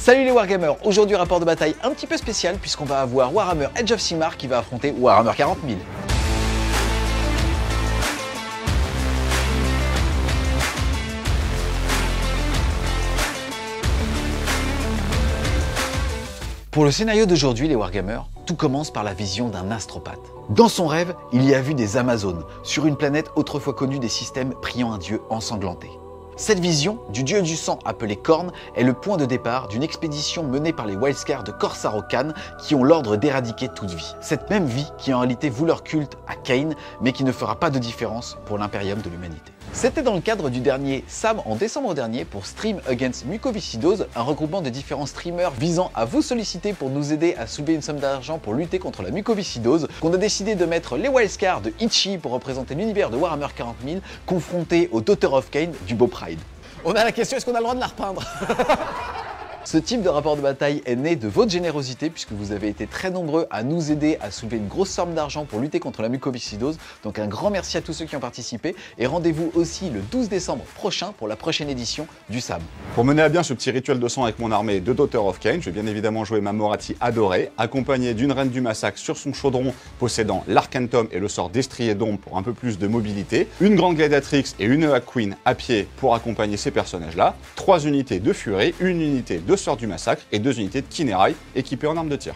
Salut les Wargamers, aujourd'hui rapport de bataille un petit peu spécial puisqu'on va avoir Warhammer Age of Sigmar qui va affronter Warhammer 40 000. Pour le scénario d'aujourd'hui, les Wargamers, tout commence par la vision d'un astropathe. Dans son rêve, il y a vu des Amazones, sur une planète autrefois connue des systèmes priant un dieu ensanglanté. Cette vision du dieu du sang appelé Khorne est le point de départ d'une expédition menée par les Wildscars de Corsair Khan qui ont l'ordre d'éradiquer toute vie. Cette même vie qui en réalité voue leur culte à Khaine, mais qui ne fera pas de différence pour l'impérium de l'humanité. C'était dans le cadre du dernier SAM en décembre dernier pour Stream Against Mucoviscidose, un regroupement de différents streamers visant à vous solliciter pour nous aider à soulever une somme d'argent pour lutter contre la mucoviscidose, qu'on a décidé de mettre les Wildscars de Itchy pour représenter l'univers de Warhammer 40 000, confrontés au Daughter of Khaine du beau Pride. On a la question, est-ce qu'on a le droit de la repeindre? Ce type de rapport de bataille est né de votre générosité puisque vous avez été très nombreux à nous aider à soulever une grosse somme d'argent pour lutter contre la mucoviscidose. Donc un grand merci à tous ceux qui ont participé et rendez-vous aussi le 12 décembre prochain pour la prochaine édition du SAM. Pour mener à bien ce petit rituel de sang avec mon armée de Daughter of Khaine, je vais bien évidemment jouer ma Moratti adorée, accompagnée d'une reine du massacre sur son chaudron possédant l'Arcantum et le sort d'Estrier d'ombre pour un peu plus de mobilité, une grande gladiatrix et une Hag Queen à pied pour accompagner ces personnages-là, 3 unités de furie, une unité de sort du massacre et 2 unités de Kinerai équipées en armes de tir.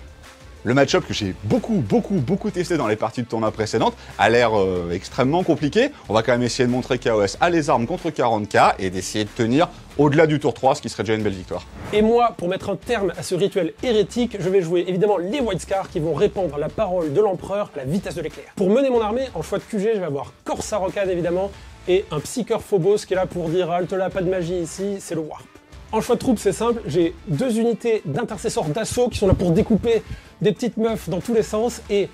Le match-up que j'ai beaucoup testé dans les parties de tournoi précédentes a l'air extrêmement compliqué. On va quand même essayer de montrer KOS a les armes contre 40k et d'essayer de tenir au-delà du tour 3, ce qui serait déjà une belle victoire. Et moi, pour mettre un terme à ce rituel hérétique, je vais jouer évidemment les Wildscars qui vont répandre la parole de l'empereur à la vitesse de l'éclair. Pour mener mon armée, en choix de QG, je vais avoir Corsair Khan évidemment et un Psyker Phobos qui est là pour dire halte là, pas de magie ici, c'est le Warp. En choix de troupes, c'est simple, j'ai 2 unités d'intercesseurs d'assaut qui sont là pour découper des petites meufs dans tous les sens et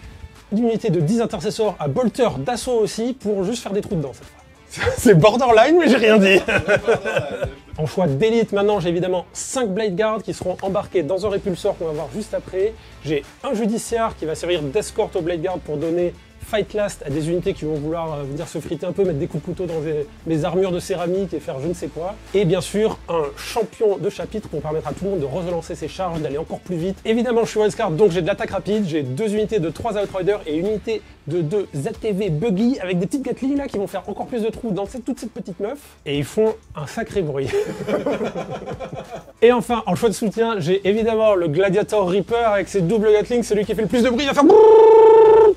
une unité de 10 intercesseurs à bolter d'assaut aussi pour juste faire des trous dedans cette fois. C'est borderline, mais j'ai rien dit. En choix d'élite, maintenant, j'ai évidemment 5 Blade Guards qui seront embarqués dans un répulsor qu'on va voir juste après. J'ai un judiciaire qui va servir d'escorte aux Blade Guards pour donner Fight Last à des unités qui vont vouloir venir se friter un peu, mettre des coups de couteau dans mes armures de céramique et faire je ne sais quoi. Et bien sûr, un champion de chapitre pour permettre à tout le monde de relancer ses charges, d'aller encore plus vite. Évidemment, je suis Wildscar, donc j'ai de l'attaque rapide, j'ai 2 unités de 3 Outriders et une unité de 2 ZTV Buggy avec des petites Gatling là qui vont faire encore plus de trous dans toute cette petite meuf. Et ils font un sacré bruit. Et enfin, en choix de soutien, j'ai évidemment le Gladiator Reaper avec ses doubles Gatling, celui qui fait le plus de bruit, il va faire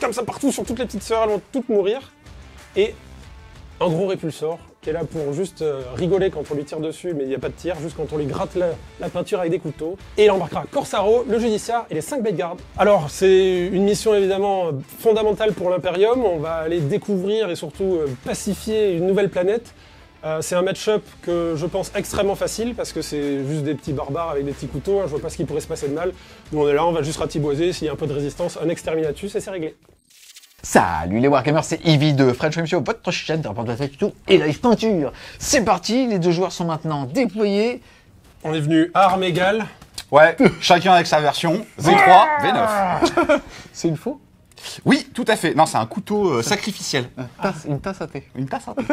comme ça partout sur toutes les petites sœurs, elles vont toutes mourir. Et un gros répulsor qui est là pour juste rigoler quand on lui tire dessus, mais il n'y a pas de tir, juste quand on lui gratte la peinture avec des couteaux. Et il embarquera Corsaro, le judiciaire et les 5 Blade Guards. Alors, c'est une mission évidemment fondamentale pour l'Imperium. On va aller découvrir et surtout pacifier une nouvelle planète. C'est un match-up que je pense extrêmement facile parce que c'est juste des petits barbares avec des petits couteaux, hein, je vois pas ce qui pourrait se passer de mal. Nous on est là, on va juste ratiboiser, s'il y a un peu de résistance, un exterminatus et c'est réglé. Salut les Wargamers, c'est Eevee de French Film Show, votre chaîne de rapport de bataille tout et live peinture. C'est parti, les 2 joueurs sont maintenant déployés. On est venu à armes égales. Ouais, chacun avec sa version, V3, V9. C'est une faux? Oui, tout à fait. Non, c'est un couteau sacrificiel. Une tasse à thé. Une tasse à thé.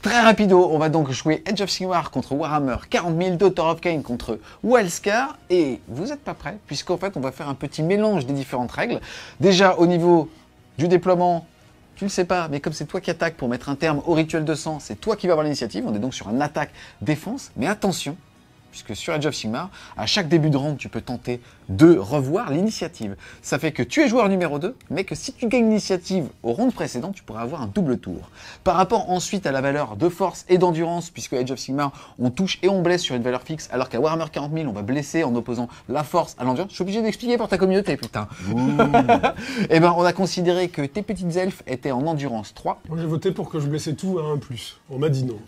Très rapido, on va donc jouer Age of Sigmar contre Warhammer 40 000, Daughter of Khaine contre Wildscar. Et vous n'êtes pas prêts, puisqu'en fait on va faire un petit mélange des différentes règles. Déjà au niveau du déploiement, tu le sais pas, mais comme c'est toi qui attaques pour mettre un terme au rituel de sang, c'est toi qui vas avoir l'initiative. On est donc sur un attaque-défense, mais attention, puisque sur Age of Sigmar, à chaque début de round, tu peux tenter de revoir l'initiative. Ça fait que tu es joueur numéro 2, mais que si tu gagnes l'initiative au round précédent, tu pourras avoir un double tour. Par rapport ensuite à la valeur de force et d'endurance, puisque Age of Sigmar, on touche et on blesse sur une valeur fixe, alors qu'à Warhammer 40 000, on va blesser en opposant la force à l'endurance. Je suis obligé d'expliquer pour ta communauté, putain. Et ben, on a considéré que tes petites elfes étaient en endurance 3. Moi j'ai voté pour que je blessais tout à 1+. On m'a dit non.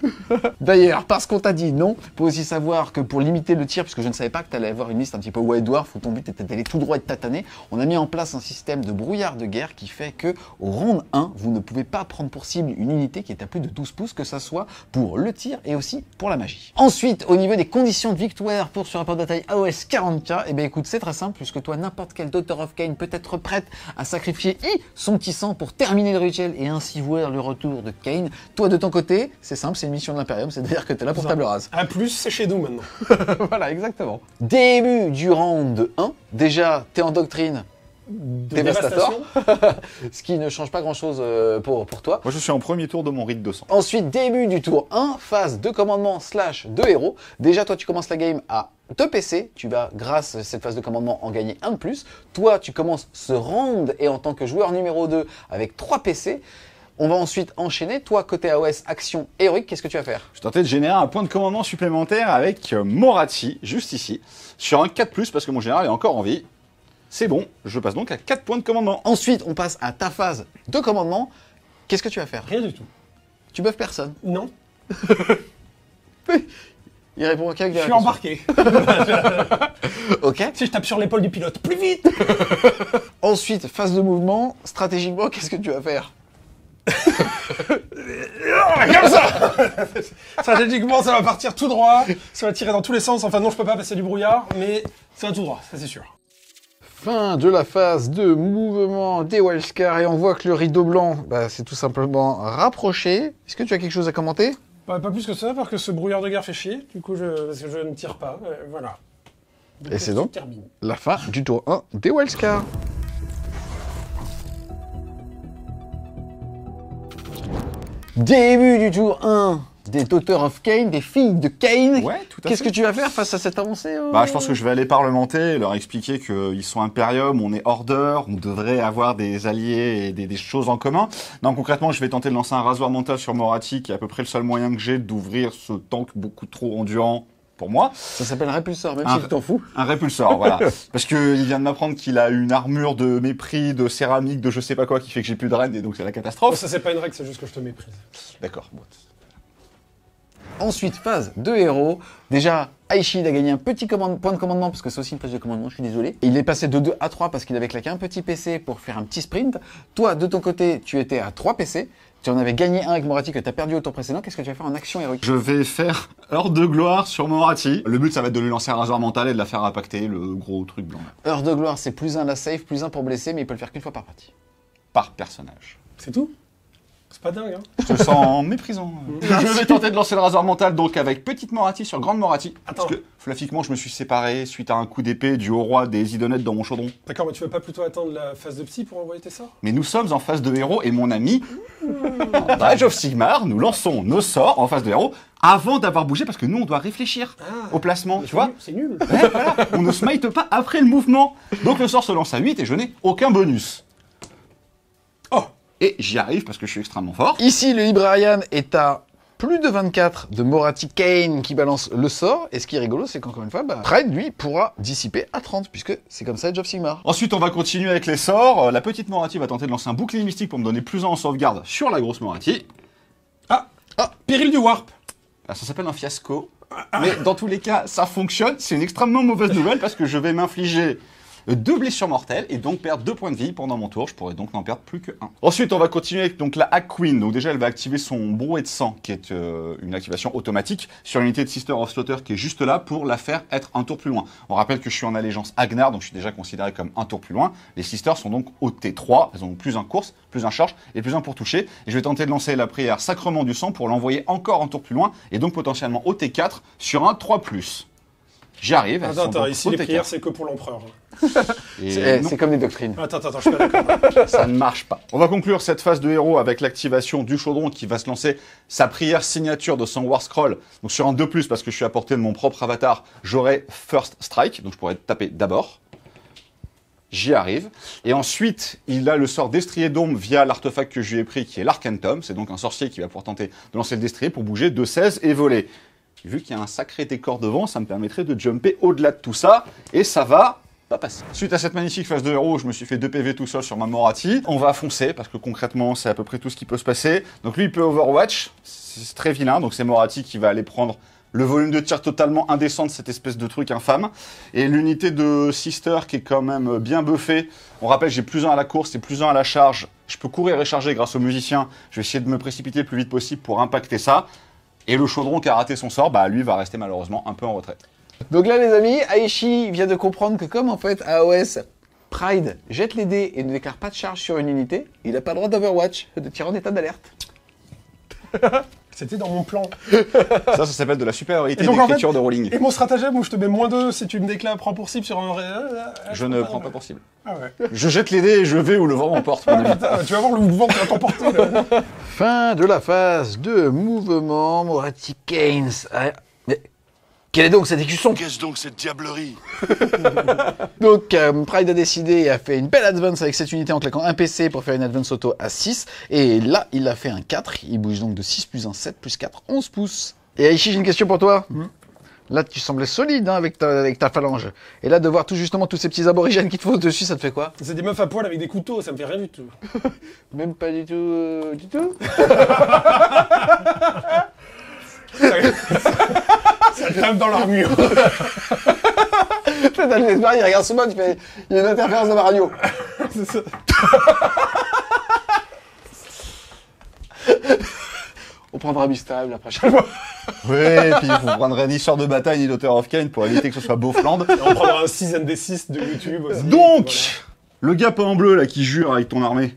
D'ailleurs, parce qu'on t'a dit non, faut aussi savoir que pour limiter le tir, puisque je ne savais pas que tu allais avoir une liste un petit peu White Dwarf, où ton but était d'aller tout droit et de tataner, on a mis en place un système de brouillard de guerre qui fait que au round 1, vous ne pouvez pas prendre pour cible une unité qui est à plus de 12 pouces, que ça soit pour le tir et aussi pour la magie. Ensuite, au niveau des conditions de victoire pour ce rapport de bataille AOS 40k, eh bien écoute, c'est très simple, puisque toi, n'importe quel Daughter of Khaine peut être prête à sacrifier son petit sang pour terminer le rituel et ainsi voir le retour de Khaine. Toi, de ton côté, c'est simple, c'est une mission de l'Imperium, c'est-à-dire que tu es là pour table rase. A+, c'est chez nous maintenant. Voilà, exactement. Début du round 1. Déjà, t'es en doctrine. Dévastator. Ce qui ne change pas grand-chose pour toi. Moi, je suis en premier tour de mon rite 200. Ensuite, début du tour 1, phase de commandement / de héros. Déjà, toi, tu commences la game à 2 PC. Tu vas, grâce à cette phase de commandement, en gagner un de plus. Toi, tu commences ce round et en tant que joueur numéro 2 avec 3 PC. On va ensuite enchaîner. Toi, côté AOS, action héroïque, qu'est-ce que tu vas faire? Je tentais de générer un point de commandement supplémentaire avec Moratti, juste ici, sur un 4+, parce que mon général est encore en vie. C'est bon, je passe donc à 4 points de commandement. Ensuite, on passe à ta phase de commandement. Qu'est-ce que tu vas faire? Rien du tout. Tu buffes personne. Non. Il répond qu'avec des Je suis réponses. embarqué. Ok. Si je tape sur l'épaule du pilote, plus vite. Ensuite, phase de mouvement. Stratégiquement, qu'est-ce que tu vas faire? Comme ça. Stratégiquement, ça va partir tout droit. Ça va tirer dans tous les sens. Enfin non, je peux pas passer du brouillard, mais ça va tout droit, ça c'est sûr. Fin de la phase de mouvement des Wildcars et on voit que le rideau blanc, c'est tout simplement rapproché. Est-ce que tu as quelque chose à commenter? Pas plus que ça, parce que ce brouillard de guerre fait chier. Du coup, parce que je ne tire pas. Voilà. Et c'est donc termine. la fin du tour 1 des Wildcars. Début du tour 1 des Daughters of Cain, des filles de Cain. Ouais, tout à fait. Qu'est-ce que tu vas faire face à cette avancée? Je pense que je vais aller parlementer, leur expliquer qu'ils sont Imperium, on est Order, on devrait avoir des alliés et des choses en commun. Non, concrètement, je vais tenter de lancer un rasoir mental sur Moratti, qui est à peu près le seul moyen que j'ai d'ouvrir ce tank beaucoup trop endurant pour moi. Ça s'appelle répulsor, même si tu t'en fous. Un répulsor, voilà. Parce qu'il vient de m'apprendre qu'il a une armure de mépris, de céramique, de je sais pas quoi, qui fait que j'ai plus de reine, et donc c'est la Oh, catastrophe. ça c'est pas une règle, c'est juste que je te méprise. D'accord, bon. Ensuite, phase de héros. Déjà, Aishid a gagné un petit point de commandement, parce que c'est aussi une phase de commandement, je suis désolé. Il est passé de 2 à 3 parce qu'il avait claqué un petit PC pour faire un petit sprint. Toi, de ton côté, tu étais à 3 PC. Tu en avais gagné un avec Moratti que tu as perdu au tour précédent. Qu'est-ce que tu vas faire en action héroïque? Je vais faire heure de gloire sur Moratti. Le but, ça va être de lui lancer un rasoir mental et de la faire impacter, le gros truc blanc. Là. Heure de gloire, c'est plus 1 la save, plus 1 pour blesser, mais il peut le faire qu'une fois par partie. Par personnage. C'est tout? C'est pas dingue, hein? Je te sens méprisant. Je vais tenter de lancer le rasoir mental, donc avec petite Moratti sur grande Moratti. Attends. Parce que, flaffiquement, je me suis séparé suite à un coup d'épée du haut roi des idonettes dans mon chaudron. D'accord, mais tu veux pas plutôt attendre la phase de psy pour envoyer tes sorts? Mais nous sommes en phase de héros et mon ami, dans Age of Sigmar, nous lançons nos sorts en phase de héros avant d'avoir bougé parce que nous, on doit réfléchir au placement, tu vois. C'est nul. Ouais, voilà. On ne smite pas après le mouvement. Donc le sort se lance à 8 et je n'ai aucun bonus. Oh! Et j'y arrive parce que je suis extrêmement fort. Ici, le Librarian est à plus de 24 de Moratti Cain qui balance le sort. Et ce qui est rigolo, c'est qu'encore une fois, Pride, lui, pourra dissiper à 30, puisque c'est comme ça Age of Sigmar. Ensuite, on va continuer avec les sorts. La petite Moratti va tenter de lancer un bouclier mystique pour me donner plus 1 en sauvegarde sur la grosse Moratti. Ah! Péril du Warp! Ça s'appelle un fiasco. Mais dans tous les cas, ça fonctionne. C'est une extrêmement mauvaise nouvelle parce que je vais m'infliger 2 blessures mortelles et donc perdre 2 points de vie pendant mon tour. Je pourrais donc n'en perdre plus que 1. Ensuite, on va continuer avec donc, la Hack Queen. Donc déjà, elle va activer son brouet de sang, qui est une activation automatique sur l'unité de Sister of Slaughter qui est juste là pour la faire être un tour plus loin. On rappelle que je suis en allégeance Agnar, donc je suis déjà considéré comme un tour plus loin. Les Sisters sont donc au T3. Elles ont plus un course, plus un charge et plus un pour toucher. Et je vais tenter de lancer la prière Sacrement du Sang pour l'envoyer encore un tour plus loin et donc potentiellement au T4 sur un 3+. J'y arrive. Attends, ici les prières c'est que pour l'empereur. C'est comme des doctrines. Attends, je suis pas d'accord. Ça ne marche pas. On va conclure cette phase de héros avec l'activation du chaudron qui va se lancer sa prière signature de son War Scroll. Donc sur un 2+, parce que je suis à portée de mon propre avatar, j'aurai First Strike, donc je pourrais taper d'abord. J'y arrive. Et ensuite, il a le sort Destrier d'ombre via l'artefact que je lui ai pris, qui est l'Arcantum. C'est donc un sorcier qui va pouvoir tenter de lancer le Destrier pour bouger de 16 et voler. Vu qu'il y a un sacré décor devant, ça me permettrait de jumper au-delà de tout ça, et ça va pas passer. Suite à cette magnifique phase de héros, je me suis fait 2 PV tout seul sur ma Moratti. On va foncer, parce que concrètement, c'est à peu près tout ce qui peut se passer. Donc lui, il peut Overwatch, c'est très vilain, donc c'est Moratti qui va aller prendre le volume de tir totalement indécent de cette espèce de truc infâme. Et l'unité de Sister qui est quand même bien buffée. On rappelle, j'ai plus 1 à la course et plus 1 à la charge. Je peux courir et charger grâce aux musiciens. Je vais essayer de me précipiter le plus vite possible pour impacter ça. Et le chaudron qui a raté son sort, lui va rester malheureusement un peu en retrait. Donc là, les amis, Aishi vient de comprendre que comme en fait AOS Pride jette les dés et ne déclare pas de charge sur une unité, il n'a pas le droit d'Overwatch, de tirer en état d'alerte. C'était dans mon plan. Ça s'appelle de la supériorité Et donc, en d'écriture fait, de rolling. Et mon stratagème où je te mets -2 si tu me déclares prends pour cible sur un... Je ne prends pas pour cible. Ah ouais. Je jette les dés et je vais où le vent m'emporte. mon ami. Putain, tu vas voir le mouvement qui va t'emporter, là. Fin de la phase de mouvement, Moratti Keynes. Ah, mais quel est donc cet écusson? Qu'est-ce donc cette diablerie? Donc, Pride a décidé et a fait une belle advance avec cette unité en claquant un PC pour faire une advance auto à 6. Et là, il a fait un 4. Il bouge donc de 6 plus 1, 7 plus 4, 11 pouces. Et Aichi, j'ai une question pour toi. Là, tu semblais solide hein, avec ta phalange. Et là, de voir tout justement tous ces petits aborigènes qui te faussent dessus, ça te fait quoi? C'est des meufs à poil avec des couteaux, ça me fait rien du tout. Même pas du tout. Du tout. Ça grimpe dans l'armure. T'as le Vesper, il regarde ce mode, il y a une interférence de Mario. C'est ça. On prendra Mistral la prochaine fois. Oui, et puis vous prendrez ni Sort de bataille ni Daughter of Cain pour éviter que ce soit Beaufland. Et on prendra un 6 ND6 de YouTube aussi. Donc, le gars pas en bleu là qui jure avec ton armée,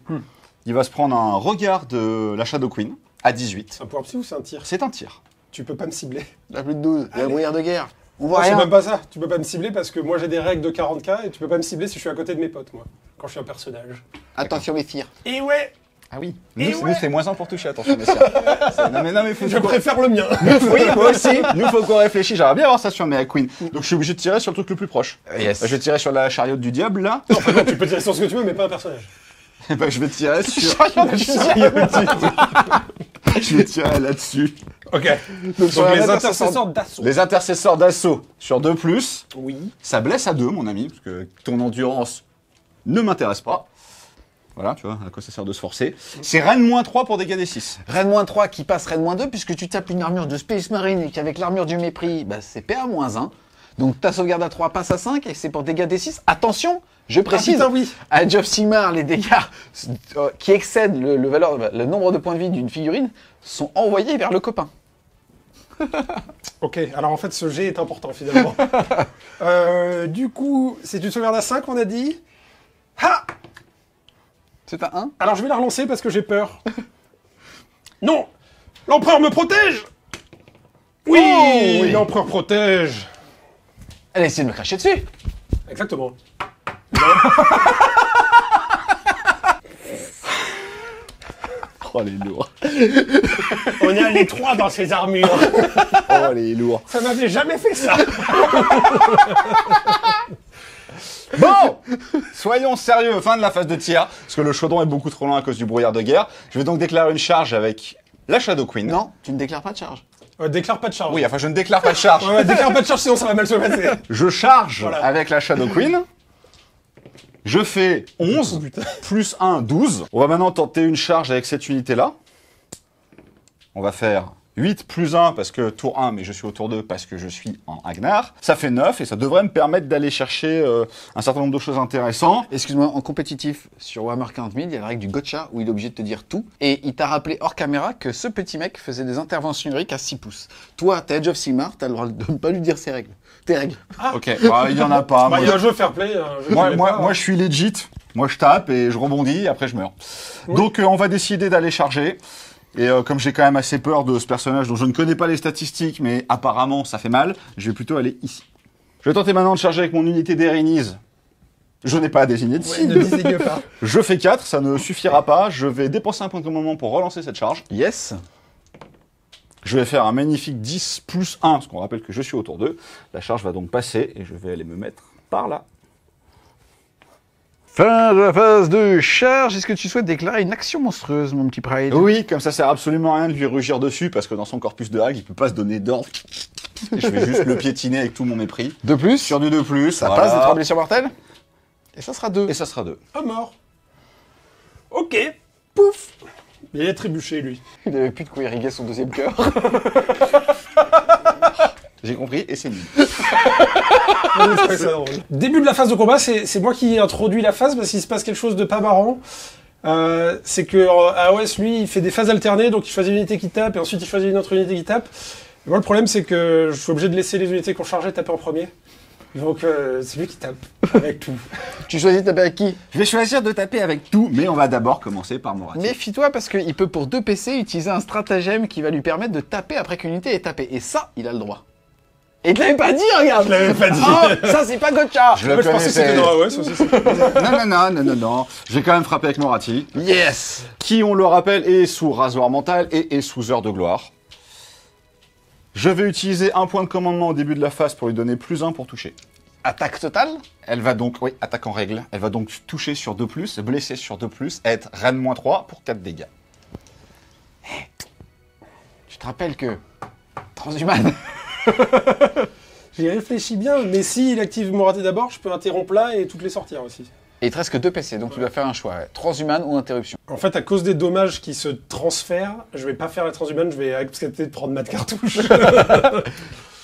il va se prendre un regard de la Shadow Queen à 18. C'est un pouvoir psy ou c'est un tir? C'est un tir. Tu peux pas me cibler. La plus de 12, il y a un brouillard de guerre. On Non, voit c'est rien. même pas ça. Tu peux pas me cibler parce que moi j'ai des règles de 40k et tu peux pas me cibler si je suis à côté de mes potes, moi. Quand je suis un personnage. Attention mes tirs. Et ouais, Ah oui. Et Nous, ouais. c'est moins 1 pour toucher, attention, messieurs. non, mais faut je préfère le mien. Oui, moi aussi. Nous, faut qu'on réfléchisse. J'aimerais bien avoir ça sur mes Queen. Donc, je suis obligé de tirer sur le truc le plus proche. Yes. Je vais tirer sur la chariote du diable, là. Non, après, tu peux tirer sur ce que tu veux, mais pas un personnage. Et ben, je vais tirer sur... Chariot Je vais tirer là-dessus. Ok. Donc, sur Donc la les note, ça intercesseurs d'assaut. Les intercesseurs d'assaut sur 2+. Oui. Ça blesse à 2, mon ami, parce que ton endurance ne m'intéresse pas. Voilà, tu vois, à quoi ça sert de se forcer. C'est Rennes -3 pour dégâts des 6. Rennes -3 qui passe Rennes -2 puisque tu tapes une armure de Space Marine et qu'avec l'armure du mépris, bah, c'est PA -1. Donc ta sauvegarde à 3 passe à 5 et c'est pour dégâts des 6. Attention, je précise, putain, oui. à Age of Sigmar, les dégâts qui excèdent le nombre de points de vie d'une figurine sont envoyés vers le copain. Ok, alors en fait ce jet est important finalement. Du coup, c'est une sauvegarde à 5 on a dit. Ha! C'est un 1. Alors je vais la relancer parce que j'ai peur. Non! L'empereur me protège! Oui! Oh, oui. L'empereur protège! Elle a essayé de me cracher dessus. Exactement. Oh, les lourds. On est allé 3 dans ces armures. Oh, les lourds. Ça m'avait jamais fait ça. Bon, soyons sérieux, fin de la phase de tir, parce que le chaudron est beaucoup trop loin à cause du brouillard de guerre. Je vais donc déclarer une charge avec la Shadow Queen. Non, tu ne déclares pas de charge. Déclare pas de charge. Oui, enfin, je ne déclare pas de charge. Ouais, déclare pas de charge sinon ça va mal se passer. Je charge Voilà. avec la Shadow Queen. Je fais 11, Oh, putain. plus 1, 12. On va maintenant tenter une charge avec cette unité-là. On va faire 8 plus 1 parce que tour 1, mais je suis au tour 2 parce que je suis en Agnar. Ça fait 9 et ça devrait me permettre d'aller chercher un certain nombre de choses intéressantes. Excuse-moi, en compétitif, sur Warhammer 40 000, il y a la règle du gotcha où il est obligé de te dire tout. Et il t'a rappelé hors caméra que ce petit mec faisait des interventions numériques à 6 pouces. Toi, t'es Age of Sigmar, t'as le droit de ne pas lui dire ses règles. Tes règles. Ok, bah, il y en a pas. Bah, il y a un jeu fair play. Un jeu qui l'est pas. Moi, je suis legit. Moi, je tape et je rebondis, et après je meurs. Oui. Donc, on va décider d'aller charger. Et comme j'ai quand même assez peur de ce personnage dont je ne connais pas les statistiques, mais apparemment ça fait mal, je vais plutôt aller ici. Je vais tenter maintenant de charger avec mon unité d'Erenise. Je n'ai pas à désigner de Ouais, cible. ne désigne pas. Je fais 4, ça ne suffira pas. Je vais dépenser un point de moment pour relancer cette charge. Yes. Je vais faire un magnifique 10 plus 1, parce qu'on rappelle que je suis au tour 2. La charge va donc passer et je vais aller me mettre par là. Fin de la phase de charge. Est-ce que tu souhaites déclarer une action monstrueuse, mon petit Pride? Oui, comme ça sert absolument à rien de lui rugir dessus, parce que dans son corpus de hague, il peut pas se donner d'ordre. Et je vais juste le piétiner avec tout mon mépris. De plus, Sur du 2+, ça voilà. passe des 3 blessures mortelles. Et ça sera 2. Et ça sera 2. Ah, mort. Ok. Pouf. Il est trébuché, lui. Il avait plus de quoi irriguer son deuxième cœur. J'ai compris, et c'est nul. Début de la phase de combat, c'est moi qui introduis la phase parce qu'il se passe quelque chose de pas marrant. C'est que AOS, lui, il fait des phases alternées, donc il choisit une unité qui tape et ensuite il choisit une autre unité qui tape. Et moi, le problème, c'est que je suis obligé de laisser les unités qu'on chargeait taper en premier. Donc c'est lui qui tape avec tout. Tu choisis de taper avec qui? Je vais choisir de taper avec tout, mais on va d'abord commencer par Moratti. Méfie-toi parce qu'il peut pour 2 PC utiliser un stratagème qui va lui permettre de taper après qu'une unité est tapée. Et ça, il a le droit. Et il te l'avait pas dit, regarde. Je l'avais pas dit. Oh, ça c'est pas gotcha. Je le Je pensais que c'était dans la OS aussi. Non. J'ai quand même frappé avec Moratti, Yes. qui, on le rappelle, est sous rasoir mental et est sous heure de gloire. Je vais utiliser un point de commandement au début de la phase pour lui donner +1 pour toucher. Attaque totale. Elle va donc, oui, attaque en règle, elle va donc toucher sur 2+, blesser sur 2+, être reine -3 pour 4 dégâts. Tu te rappelles que Transhuman. J'y réfléchis bien, mais s'il active Moratti d'abord, je peux interrompre là et toutes les sortir aussi. Et il te reste que 2 PC, donc tu dois faire un choix. Ouais. Transhuman ou interruption. En fait, à cause des dommages qui se transfèrent, je vais pas faire la transhumane, je vais accepter de prendre ma cartouche.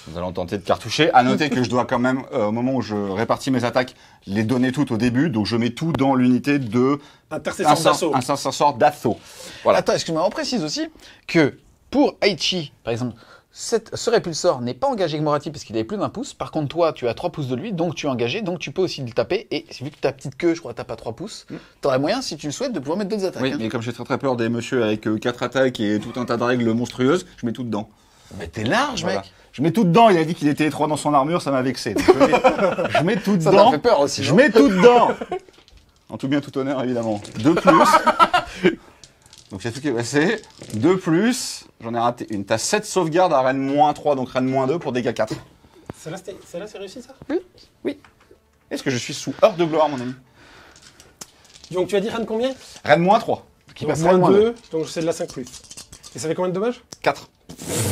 Nous allons tenter de cartoucher. À noter que je dois quand même, au moment où je répartis mes attaques, les donner toutes au début. Donc je mets tout dans l'unité de Intercesseur d'assaut. un sort d'assaut. Voilà. Attends, excuse-moi, on précise aussi que pour Aichi, par exemple, ce répulsor n'est pas engagé avec Moratti parce qu'il avait plus d'1 pouce. Par contre, toi, tu as 3 pouces de lui, donc tu es engagé, donc tu peux aussi le taper. Et vu que ta petite queue, je crois, t'as pas 3 pouces, t'aurais moyen, si tu le souhaites, de pouvoir mettre d'autres attaques. Oui, hein. mais comme j'ai très peur des messieurs avec 4 attaques et tout un tas de règles monstrueuses, je mets tout dedans. Mais t'es large, Voilà. mec. Je mets tout dedans, il a dit qu'il était étroit dans son armure, ça m'a vexé. Donc je mets tout Ça dedans. t'a fait peur aussi. Je non mets tout dedans. En tout bien, tout honneur, évidemment. 2+. Donc c'est tout qui est passé. 2+. J'en ai raté une. T'as 7 sauvegardes à reine -3, donc reine -2 pour dégâts 4. Celle-là, c'est réussi, ça? Oui. Est-ce que je suis sous heure de gloire, mon ami? Donc tu as dit reine combien? Reine -3. Qui Donc, passerait moins moins 2, donc c'est de la 5+. Et ça fait combien de dommages? 4.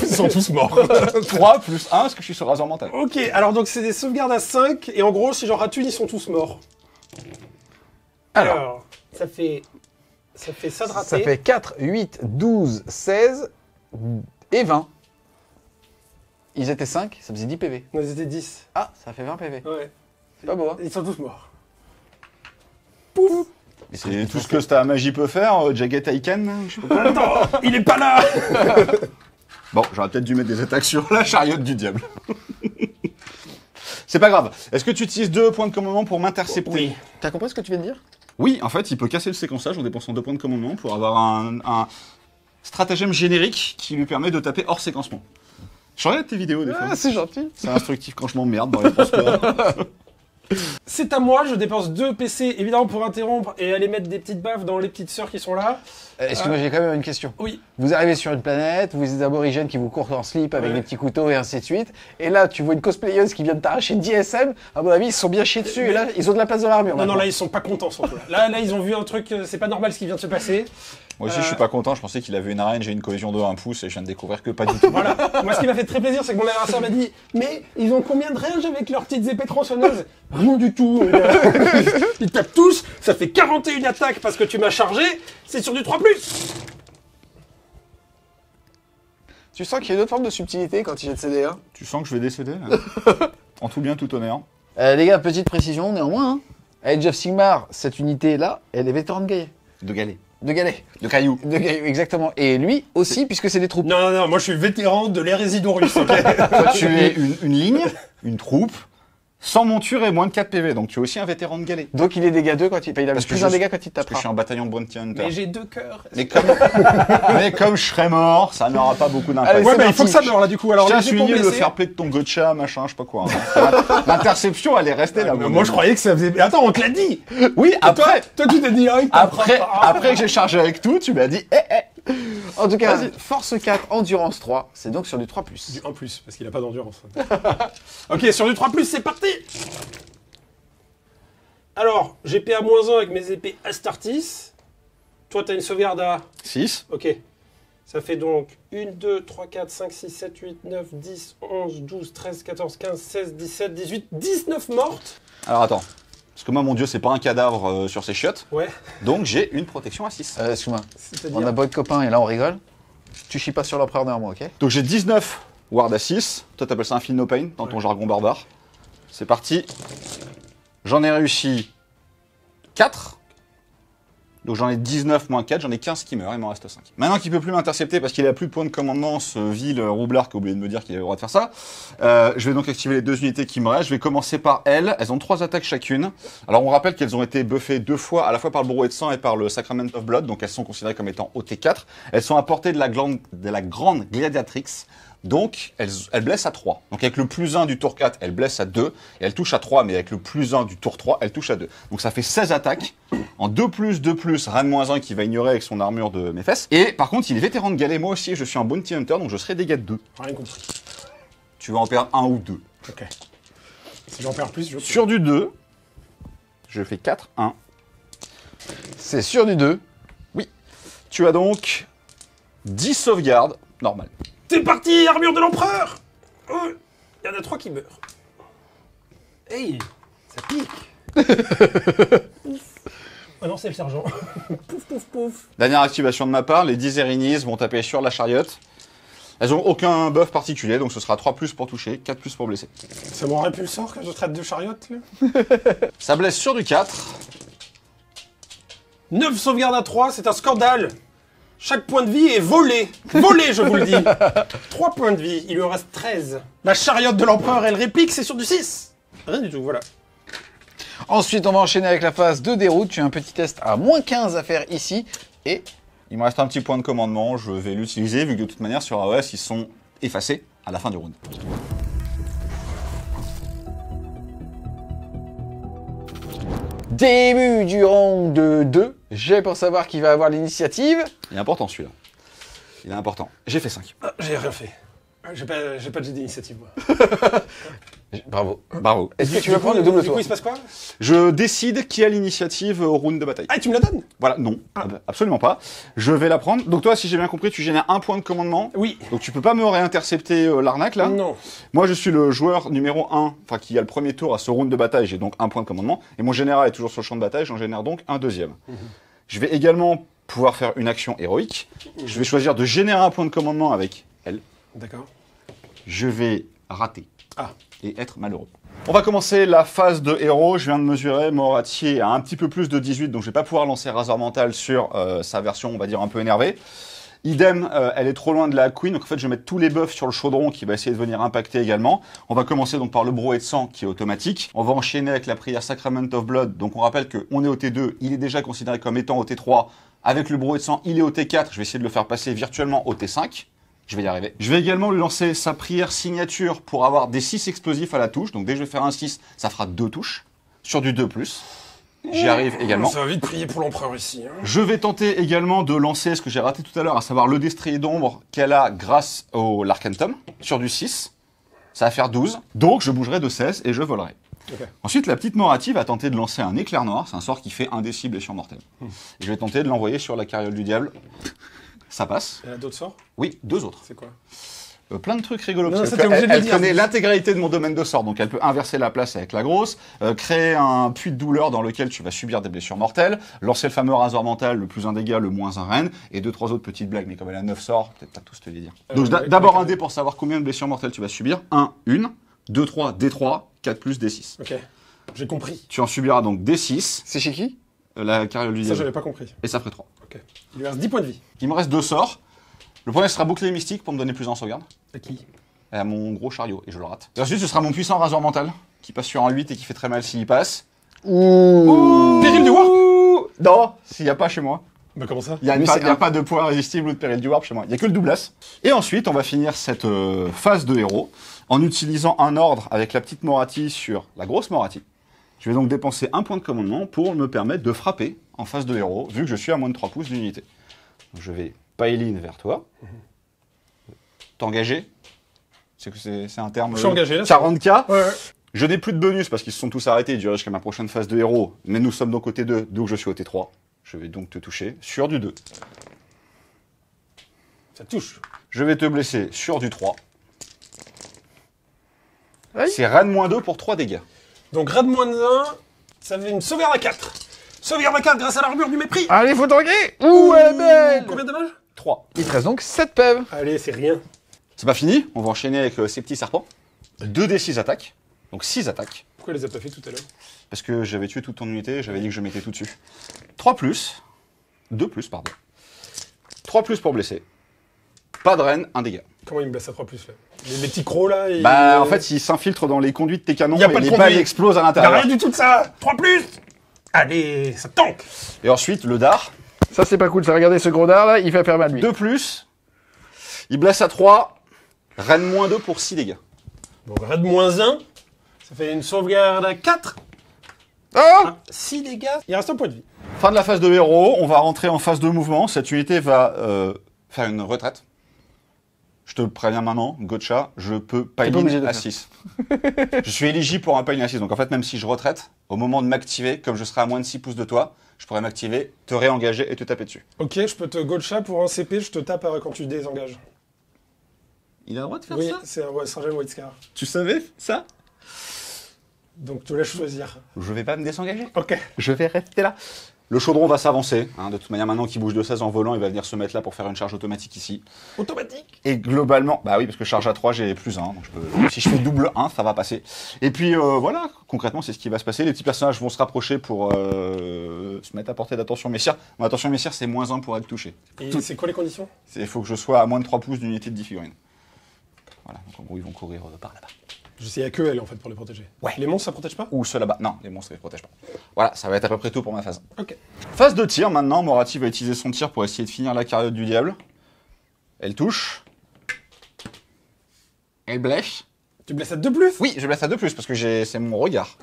Ils sont tous morts. 3 plus 1, est-ce que je suis sur rasoir mental? Ok, alors donc c'est des sauvegardes à 5, et en gros, si j'en rate une, ils sont tous morts. Alors, ça fait ça de raté. Ça fait 4, 8, 12, 16 et 20. Ils étaient 5, ça faisait 10 PV. On était 10. Ah, ça fait 20 PV. Ouais. C'est pas beau, hein? Ils sont tous morts. C'est tout ce que ta magie peut faire, Jagged Aiken, je sais pas quoi. Attends, il est pas là. Bon, j'aurais peut-être dû mettre des attaques sur la chariote du diable. C'est pas grave. Est-ce que tu utilises 2 points de commandement pour m'intercepter? Oui. T'as compris ce que tu viens de dire? Oui, en fait, il peut casser le séquençage en dépensant 2 points de commandement pour avoir un stratagème générique qui lui permet de taper hors séquencement. Je regarde tes vidéos des fois. Ah, c'est gentil. C'est instructif quand je m'emmerde dans les transports. C'est à moi, je dépense 2 PC, évidemment, pour interrompre et aller mettre des petites baffes dans les petites sœurs qui sont là. Excuse-moi, j'ai quand même une question. Oui. Vous arrivez sur une planète, vous êtes des aborigènes qui vous courent en slip avec Ouais. des petits couteaux et ainsi de suite. Et là, tu vois une cosplayeuse qui vient de t'arracher 10 SM. À mon avis, ils se sont bien chiés dessus. Et là, ils ont de la place dans l'armure. Non, non, maintenant. là, ils sont pas contents, surtout. Là, ils ont vu un truc, c'est pas normal ce qui vient de se passer. Moi aussi, je suis pas content. Je pensais qu'il avait une arène, j'ai une cohésion de 1 pouce et je viens de découvrir que pas du tout. Voilà. Moi, ce qui m'a fait très plaisir, c'est que mon adversaire m'a dit mais ils ont combien de range avec leurs petites épées tronçonneuses? Rien du tout. mon gars. Ils tapent tous, ça fait 41 attaques parce que tu m'as chargé, c'est sur du 3+. Tu sens qu'il y a une autre forme de subtilité quand il jette CD. Hein. Tu sens que je vais décéder là? En tout bien, tout honneur. Les gars, petite précision néanmoins. Hein. Age of Sigmar, cette unité-là, elle est vétéran de galet. De galet. De galet. De caillou. De galet, exactement. Et lui aussi, puisque c'est des troupes. Non, non, non, moi je suis vétéran de l'hérésie d'Horus, ok. Toi, tu es une ligne, une troupe, sans monture et moins de 4 PV. Donc tu es aussi un vétéran de galet. Donc il est dégâts 2 quand il. Il a Parce que plus je un suis- dégât quand il Parce que je tapera. suis un bataillon de Bounty Hunter. Mais j'ai 2 cœurs. Mais comme je serais mort, ça n'aura pas beaucoup d'impact. Allez, Ouais, c'est mais il faut que parti. ça meure là du coup. Alors, Je tiens à les épaules souligner le blessées. fair play de ton gotcha, machin, je sais pas quoi. Hein. L'interception, elle est restée là. Moi je croyais que ça faisait. Mais attends, on te l'a dit. Oui, après, Toi tu t'es dit direct. après que j'ai chargé avec tout, tu m'as dit, En tout cas, Vas-y. force 4, endurance 3, c'est donc sur du 3+. En plus, parce qu'il a pas d'endurance. Ok, sur du 3+, c'est parti. Alors, j'ai PA-1 avec mes épées Astartis. Toi, t'as une sauvegarde à... 6. Ok. Ça fait donc 1, 2, 3, 4, 5, 6, 7, 8, 9, 10, 11, 12, 13, 14, 15, 16, 17, 18, 19 mortes. Alors attends. Parce que moi, mon dieu, c'est pas un cadavre sur ses chiottes. Ouais, Donc j'ai une protection à 6. Excuse-moi, c'est-à-dire... on a beau être copains et là on rigole. Tu chies pas sur l'empereur néanmoins, ok? Donc j'ai 19 ward à 6. Toi, t'appelles ça un feel no pain dans ton jargon barbare. C'est parti. J'en ai réussi 4. Donc j'en ai 19 moins 4, j'en ai 15 qui meurent, il m'en reste 5. Maintenant qu'il peut plus m'intercepter parce qu'il a plus de points de commandement, ce vil roublard qui a oublié de me dire qu'il avait le droit de faire ça, je vais donc activer les 2 unités qui me restent. Je vais commencer par elles. Elles ont 3 attaques chacune. Alors on rappelle qu'elles ont été buffées 2 fois, à la fois par le Brouet de sang et par le Sacrament of Blood, donc elles sont considérées comme étant OT4. Elles sont à portée de la grande gladiatrix. Donc, elle blesse à 3. Donc, avec le plus 1 du tour 4, elle blesse à 2. Et elle touche à 3, mais avec le plus 1 du tour 3, elle touche à 2. Donc, ça fait 16 attaques. En 2+, Ran -1 qui va ignorer avec son armure de mes fesses. Et par contre, il est vétéran de galet. Moi aussi, je suis un Bounty Hunter, donc je serai dégâts de 2. Rien compris. Tu vas en perdre 1 ou 2. Ok. Si j'en perds plus, je... Sur du 2, je fais 4, 1. C'est sur du 2. Oui. Tu as donc 10 sauvegardes normales. C'est parti, armure de l'empereur. Oh, il y en a 3 qui meurent. Hey, ça pique. Ah non, c'est le sergent. Pouf, pouf, pouf. Dernière activation de ma part, les 10 Erinis vont taper sur la chariote. Elles ont aucun buff particulier, donc ce sera 3+ pour toucher, 4+ pour blesser. Ça m'aurait pu le sort que je traite de chariote, là. Ça blesse sur du 4. 9 sauvegardes à 3, c'est un scandale. Chaque point de vie est volé. Volé, je vous le dis. 3 points de vie, il lui en reste 13. La chariote de l'empereur, elle réplique, c'est sur du 6. Rien du tout, voilà. Ensuite, on va enchaîner avec la phase de déroute. Tu as un petit test à -15 à faire ici. Et Il me reste un petit point de commandement, je vais l'utiliser, vu que de toute manière sur AOS, ils sont effacés à la fin du round. début du round 2. J'ai pour savoir qui va avoir l'initiative. Il est important celui-là. Il est important. J'ai fait 5. Ah, j'ai rien fait. J'ai pas de jet d'initiative, moi. Bravo. Bravo. Est-ce que tu veux prendre le double Du tour? coup, il se passe quoi? Je décide qui a l'initiative au round de bataille. Ah, tu me la donnes? Voilà, non, absolument pas. Je vais la prendre. Donc toi, si j'ai bien compris, tu génères 1 point de commandement. Oui. Donc tu peux pas me réintercepter l'arnaque là. Non. Moi, je suis le joueur numéro 1, enfin qui a le premier tour à ce round de bataille, j'ai donc 1 point de commandement. Et mon général est toujours sur le champ de bataille, j'en génère donc un deuxième. Je vais également pouvoir faire une action héroïque. Je vais choisir de générer un point de commandement avec elle. D'accord. Je vais rater Ah. et être malheureux. On va commencer la phase de héros. Je viens de mesurer, Moratier a un petit peu plus de 18, donc je vais pas pouvoir lancer Razor Mental sur sa version, on va dire, un peu énervée. Idem, elle est trop loin de la Queen, donc en fait je vais mettre tous les buffs sur le chaudron qui va essayer de venir impacter également. On va commencer donc par le Brouet de sang qui est automatique. On va enchaîner avec la prière Sacrament of Blood, donc on rappelle qu'on est au T2, il est déjà considéré comme étant au T3. Avec le Brouet de sang, il est au T4, je vais essayer de le faire passer virtuellement au T5. Je vais y arriver. Je vais également lui lancer sa prière signature pour avoir des 6 explosifs à la touche. Donc dès que je vais faire un 6, ça fera 2 touches. Sur du 2+. J'y arrive également. Ça va vite prier pour l'empereur ici. Hein. Je vais tenter également de lancer ce que j'ai raté tout à l'heure, à savoir le destrier d'ombre qu'elle a grâce au l'Arcantum. Sur du 6. Ça va faire 12. Donc je bougerai de 16 et je volerai. Okay. Ensuite, la petite Moratie va tenter de lancer un éclair noir. C'est un sort qui fait un des cibles sur mortel. Je vais tenter de l'envoyer sur la carriole du diable. Ça passe. Elle a d'autres sorts? Oui, 2 autres. C'est quoi? Plein de trucs rigolos. Non, Parce ça, que t'es obligé de le elle dire. connaît l'intégralité de mon domaine de sort, donc elle peut inverser la place avec la grosse, créer un puits de douleur dans lequel tu vas subir des blessures mortelles, lancer le fameux rasoir mental, le plus un dégât, le moins un reine, et 2-3 autres petites blagues, mais comme elle a 9 sorts, peut-être pas tous te les dire. Donc d'abord un dé pour savoir combien de blessures mortelles tu vas subir. 1, 1, 2, 3, D3, 4 plus D6. Ok, j'ai compris. Tu en subiras donc D6, C'est chez qui? la carriole du Ça, diable, j'avais pas compris. et ça ferait 3. Ok. Il lui reste 10 points de vie. Il me reste 2 sorts. Le premier sera bouclier mystique pour me donner plus en sauvegarde. À qui? À mon gros chariot, et je le rate. Et ensuite, ce sera mon puissant rasoir mental, qui passe sur un 8 et qui fait très mal s'il passe. Ouh. Péril du Warp? Non, s'il n'y a pas chez moi. Bah comment ça? Il n'y a, Mais pas- c'est il y a un- pas de poids résistible ou de péril du warp chez moi. Il n'y a que le doublas. Et ensuite, on va finir cette phase de héros en utilisant un ordre avec la petite Moratie sur la grosse Moratie. Je vais donc dépenser un point de commandement pour me permettre de frapper en phase de héros, vu que je suis à moins de 3 pouces d'unité. Donc, je vais Paeline vers toi. T'engager. C'est un terme. Je suis engagé, là, 40K. Ouais. Je n'ai plus de bonus parce qu'ils se sont tous arrêtés, ils durent jusqu'à ma prochaine phase de héros. Mais nous sommes donc au T2, donc je suis au T3. Je vais donc te toucher sur du 2. Ça touche. Je vais te blesser sur du 3. Aïe. C'est Ran-2 pour 3 dégâts. Donc, rad moins 1, ça fait une sauvegarde à 4. Sauvegarde à 4 grâce à l'armure du mépris. Allez, faut tanguer. Ouh, elle est belle. Combien de dommages? 3. Il te reste donc 7 pèves. Allez, c'est rien. C'est pas fini, on va enchaîner avec ces petits serpents. 2d6 attaques, donc 6 attaques. Pourquoi elle les a pas fait tout à l'heure? Parce que j'avais tué toute ton unité, j'avais dit que je mettais tout dessus. 3 plus, 2+, pardon. 3+ pour blesser. Pas de reine, 1 dégât. Comment il me blesse à 3+, là les petits crocs, là Bah, en fait, il s'infiltre dans les conduits de tes canons Y a et pas de les conduit. balles explosent à Y'a l'intérieur. rien du tout de ça 3+. Allez, ça tank. Et ensuite, le dard. Ça, c'est pas cool. Ça, regardez ce gros dard là, il fait faire mal lui. 2+. Il blesse à 3. Reine -2 pour 6 dégâts. Donc, raid -1. Ça fait une sauvegarde à 4. Oh 6 dégâts. Il reste un point de vie. Fin de la phase de héros. On va rentrer en phase de mouvement. Cette unité va faire une retraite. Je te le préviens maintenant, Gotcha, je peux pas paille obligé de à faire. 6. Je suis éligible pour un paille à 6. Donc en fait, même si je retraite, au moment de m'activer, comme je serai à moins de 6 pouces de toi, je pourrais m'activer, te réengager et te taper dessus. Ok, je peux te gotcha pour un CP, je te tape quand tu désengages. Il a le droit de faire Oui, c'est un Sergeant White Scar. Tu savais ça? Donc te laisse choisir. Je vais pas me désengager. Ok. Je vais rester là. Le chaudron va s'avancer. Hein, de toute manière, maintenant qu'il bouge de 16 en volant, il va venir se mettre là pour faire une charge automatique ici. Automatique. Et globalement, bah oui, parce que charge à 3, j'ai +1. Donc si je fais double 1, ça va passer. Et puis voilà, concrètement, c'est ce qui va se passer. Les petits personnages vont se rapprocher pour se mettre à portée d'attention messieurs. Bon, attention messieurs, c'est -1 pour être touché. Et c'est quoi les conditions? Il faut que je sois à moins de 3 pouces d'unité de 10 figurines. Voilà, donc en gros, ils vont courir par là-bas. Je sais, il n'y a que elle en fait pour les protéger. Ouais. Les monstres ça protège pas? Ou ceux là-bas. Non, les monstres, ils ne protègent pas. Voilà, ça va être à peu près tout pour ma phase. Ok. Phase de tir, maintenant, Moratti va utiliser son tir pour essayer de finir la cariote du diable. Elle touche. Elle blesse. Tu blesses à 2+? Oui, je blesse à 2+, parce que c'est mon regard.